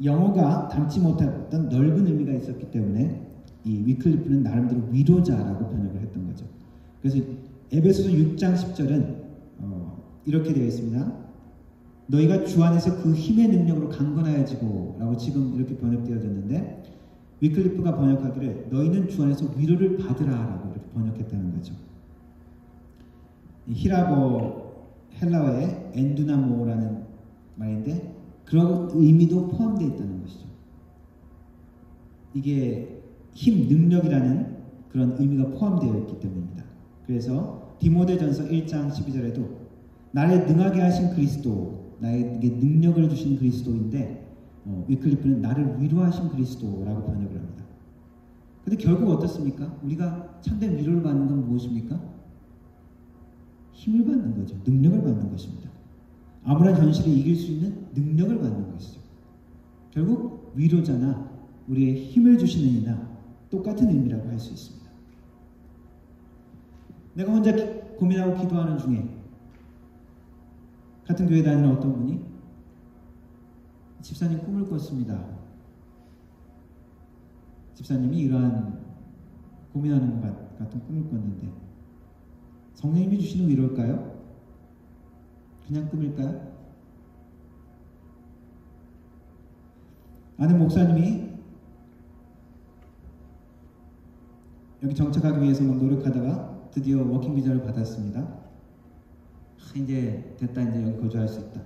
영어가 담지 못했던 넓은 의미가 있었기 때문에 이 위클리프는 나름대로 위로자라고 번역을 했던 거죠. 그래서 에베소서 6장 10절은 이렇게 되어 있습니다. 너희가 주 안에서 그 힘의 능력으로 강건하여지고 라고 지금 이렇게 번역되어졌는데, 위클리프가 번역하기를 너희는 주 안에서 위로를 받으라 라고 이렇게 번역했다는 거죠. 헬라어의 엔두나모라는 말인데 그런 의미도 포함되어 있다는 것이죠. 이게 힘, 능력이라는 그런 의미가 포함되어 있기 때문입니다. 그래서 디모데전서 1장 12절에도 나를 능하게 하신 그리스도, 나에게 능력을 주신 그리스도인데 위클리프는 나를 위로하신 그리스도라고 번역을 합니다. 근데 결국 어떻습니까? 우리가 참된 위로를 받는 건 무엇입니까? 힘을 받는 거죠. 능력을 받는 것입니다. 암울한 현실을 이길 수 있는 능력을 받는 것이죠. 결국 위로자나 우리의 힘을 주시는 이나 똑같은 의미라고 할 수 있습니다. 내가 혼자 고민하고 기도하는 중에 같은 교회 다니는 어떤 분이 집사님 꿈을 꿨습니다. 집사님이 이러한 고민하는 것 같은 꿈을 꿨는데 성령님이 주시는 위로일까요? 그냥 꿈일까요? 아는 목사님이 여기 정착하기 위해서 막 노력하다가 드디어 워킹 비자를 받았습니다. 이제 됐다, 이제 여기 거주할 수 있다.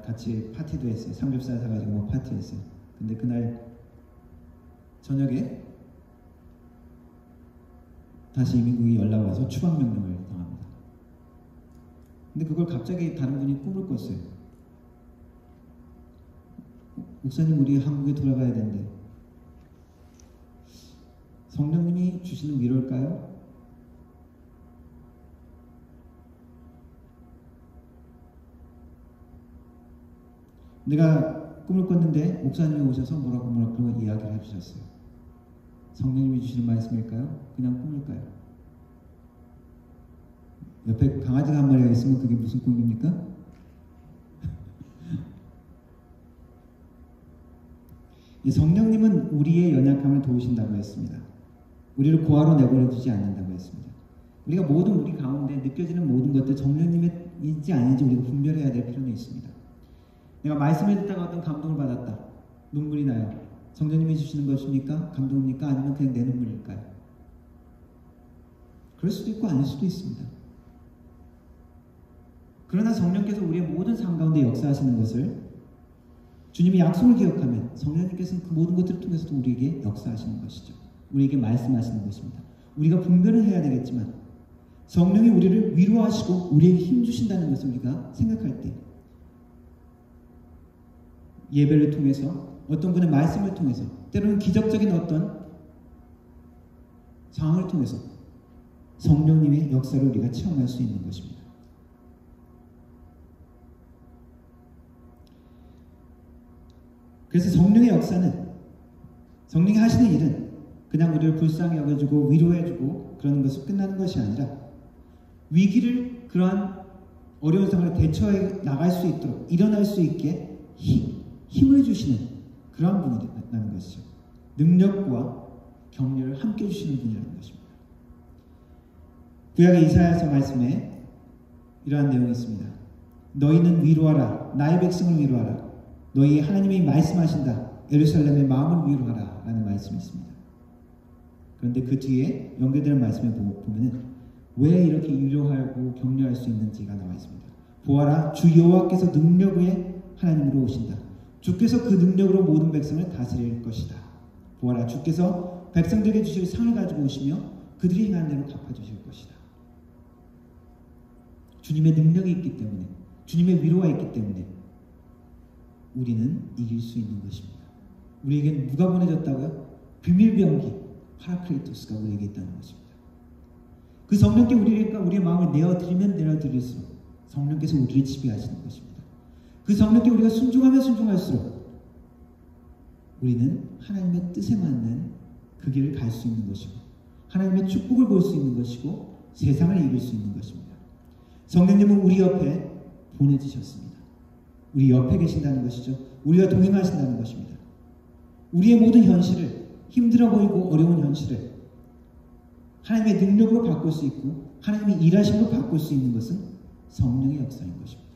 같이 파티도 했어요. 삼겹살 사가지고 막 파티했어요. 근데 그날 저녁에 다시 이민국이 연락 와서 추방 명령을 당합니다. 근데 그걸 갑자기 다른 분이 꿈을 꿨어요. 목사님, 우리 한국에 돌아가야 되는데 성령님이 주시는 위로일까요? 내가 꿈을 꿨는데 목사님이 오셔서 뭐라고 이야기를 해주셨어요. 성령님이 주시는 말씀일까요? 그냥 꿈일까요? 옆에 강아지가 한 마리가 있으면 그게 무슨 꿈입니까? 성령님은 우리의 연약함을 도우신다고 했습니다. 우리를 고아로 내버려두지 않는다고 했습니다. 우리가 우리 가운데 느껴지는 모든 것들 성령님인지 아닌지 우리가 분별해야 될 필요는 있습니다. 내가 말씀을 듣다가 어떤 감동을 받았다. 눈물이 나요. 성령님이 주시는 것입니까? 감동입니까? 아니면 그냥 내 눈물일까요? 그럴 수도 있고 아닐 수도 있습니다. 그러나 성령께서 우리의 모든 삶 가운데 역사하시는 것을 주님이 약속을 기억하면 성령님께서는 그 모든 것들을 통해서도 우리에게 역사하시는 것이죠. 우리에게 말씀하시는 것입니다. 우리가 분별을 해야 되겠지만 성령이 우리를 위로하시고 우리에게 힘주신다는 것을 우리가 생각할 때 예배를 통해서, 어떤 분의 말씀을 통해서, 때로는 기적적인 어떤 상황을 통해서 성령님의 역사를 우리가 체험할 수 있는 것입니다. 그래서 성령의 역사는, 성령이 하시는 일은 그냥 우리를 불쌍히 여겨주고 위로해주고 그러는 것으로 끝나는 것이 아니라 위기를, 그러한 어려운 상황을 대처해 나갈 수 있도록, 일어날 수 있게 힘을 주시는 그러한 분이라는 것이죠. 능력과 격려를 함께 주시는 분이라는 것입니다. 구약의 이사야서 말씀에 이러한 내용이 있습니다. 너희는 위로하라. 나의 백성을 위로하라. 너희 하나님이 말씀하신다. 예루살렘의 마음을 위로하라. 라는 말씀이 있습니다. 그런데 그 뒤에 연결되는 말씀을 보면은 왜 이렇게 위로하고 격려할 수 있는지가 나와 있습니다. 보아라, 주 여호와께서 능력의 하나님으로 오신다. 주께서 그 능력으로 모든 백성을 다스릴 것이다. 보아라, 주께서 백성들에게 주실 상을 가지고 오시며 그들이 행한 대로 갚아주실 것이다. 주님의 능력이 있기 때문에, 주님의 위로가 있기 때문에 우리는 이길 수 있는 것입니다. 우리에겐 누가 보내졌다고요? 비밀병기 파라클리토스가 우리에게 있다는 것입니다. 그 성령께 우리의 마음을 내어드리면 내어드릴수록 성령께서 우리를 지배하시는 것입니다. 그 성령께 우리가 순종하면 순종할수록 우리는 하나님의 뜻에 맞는 그 길을 갈 수 있는 것이고 하나님의 축복을 볼 수 있는 것이고 세상을 이길 수 있는 것입니다. 성령님은 우리 옆에 보내주셨습니다. 우리 옆에 계신다는 것이죠. 우리와 동행하신다는 것입니다. 우리의 모든 현실을, 힘들어 보이고 어려운 현실을 하나님의 능력으로 바꿀 수 있고 하나님의 일하심으로 바꿀 수 있는 것은 성령의 역사인 것입니다.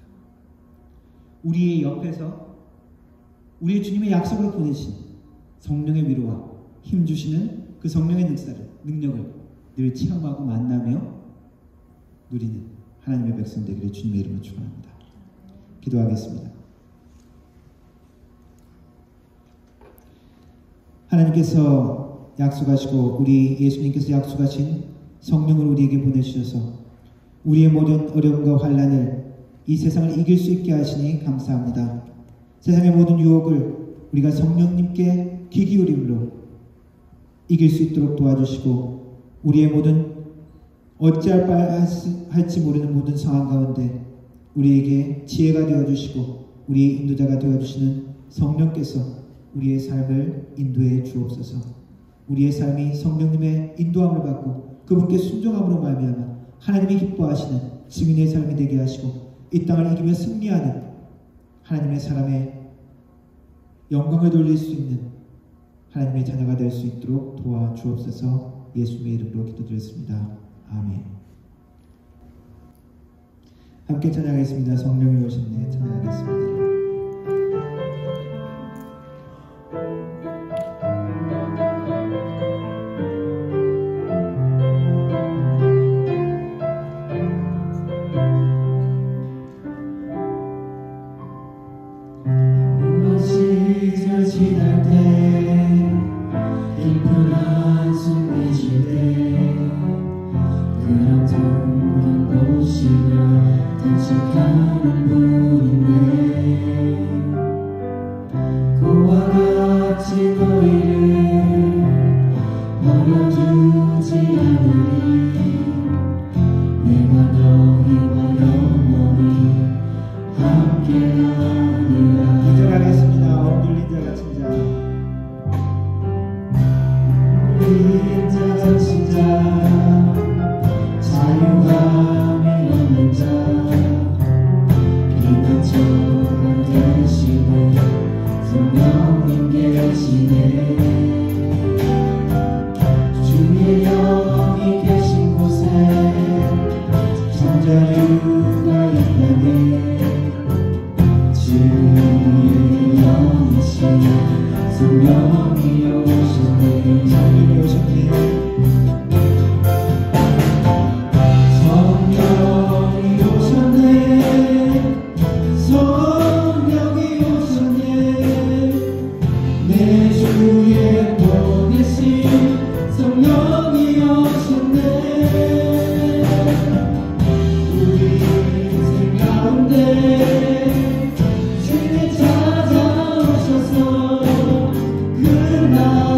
우리의 옆에서 우리의 주님의 약속을 보내신 성령의 위로와 힘주시는 그 성령의 능력을 늘 체험하고 만나며 누리는 하나님의 백성 되기를 주님의 이름으로 축원합니다. 기도하겠습니다. 하나님께서 약속하시고 우리 예수님께서 약속하신 성령을 우리에게 보내주셔서 우리의 모든 어려움과 환난을 이 세상을 이길 수 있게 하시니 감사합니다. 세상의 모든 유혹을 우리가 성령님께 귀 기울임으로 이길 수 있도록 도와주시고 우리의 모든 어찌할 바 할지 모르는 모든 상황 가운데 우리에게 지혜가 되어주시고 우리의 인도자가 되어주시는 성령께서 우리의 삶을 인도해 주옵소서. 우리의 삶이 성령님의 인도함을 받고 그분께 순종함으로 말미암아 하나님이 기뻐하시는 증인의 삶이 되게 하시고 이 땅을 이기며 승리하는 하나님의 사람의 영광을 돌릴 수 있는 하나님의 자녀가 될 수 있도록 도와주옵소서. 예수님의 이름으로 기도드렸습니다. 아멘. 함께 찬양하겠습니다. 성령이 오셨네. 찬양하겠습니다. 지날 때 깊은 한숨 내쉴 때 그런 동안 보시며 단식하는 분인데 그와 같이 너희를 버려두지 않으리 내가 너희와 영원히 함께하리라. 기도하겠습니다. 얼굴린 자 같은 자 울린 자 같은 자 자유함이 없는 자 비난처럼 되시네 성령님 계시네 주의 영이 계신 곳에 천자유가 있다네 주의 영이시네 성령이 오셨네 성령이 오셨네. 성령이 오셨네 성령이 오셨네 내 주에 보내신 성령이 오셨네 우리 인생 가운데 주님 찾아오셔서 그날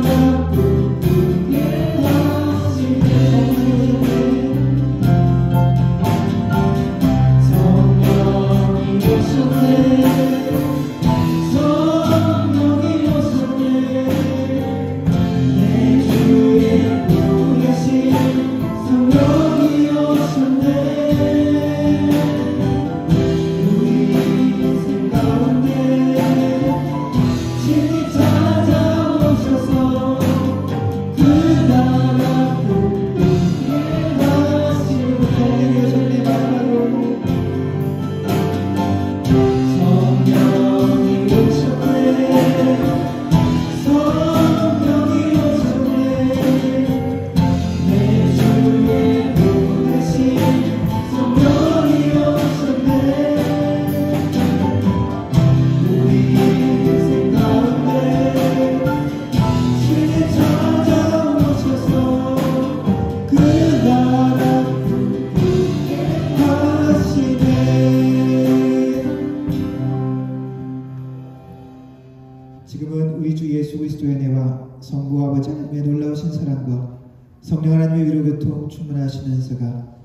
성부 아버지 하나님의 놀라우신 사랑과 성령 하나님의 위로 교통 충만하신 은사가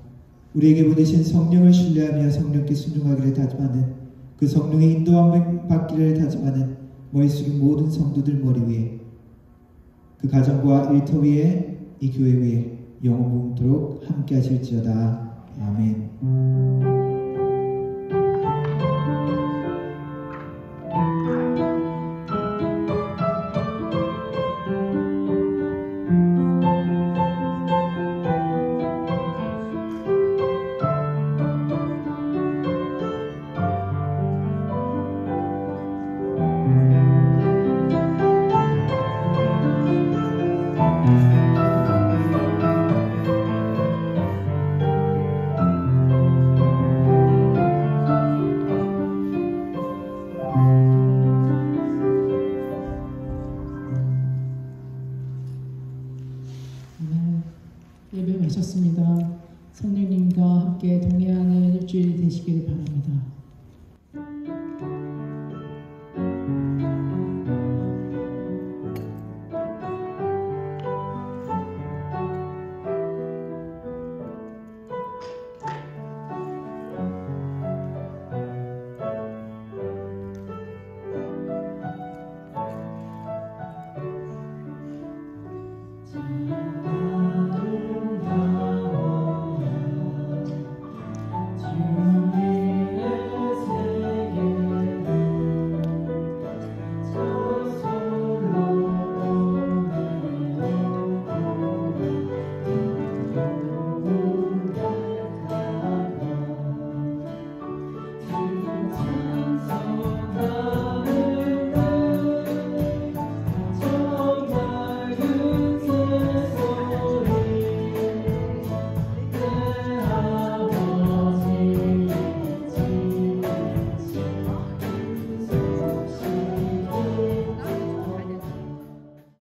우리에게 보내신 성령을 신뢰하며 성령께 순종하기를 다짐하는 그 성령의 인도함을 받기를 다짐하는 머릿속의 모든 성도들 머리 위에 그 가정과 일터 위에 이 교회 위에 영원토록 함께 하실지어다. 아멘. 예배 마쳤습니다. 성령님과 함께 동행하는 일주일이 되시기를 바랍니다. 자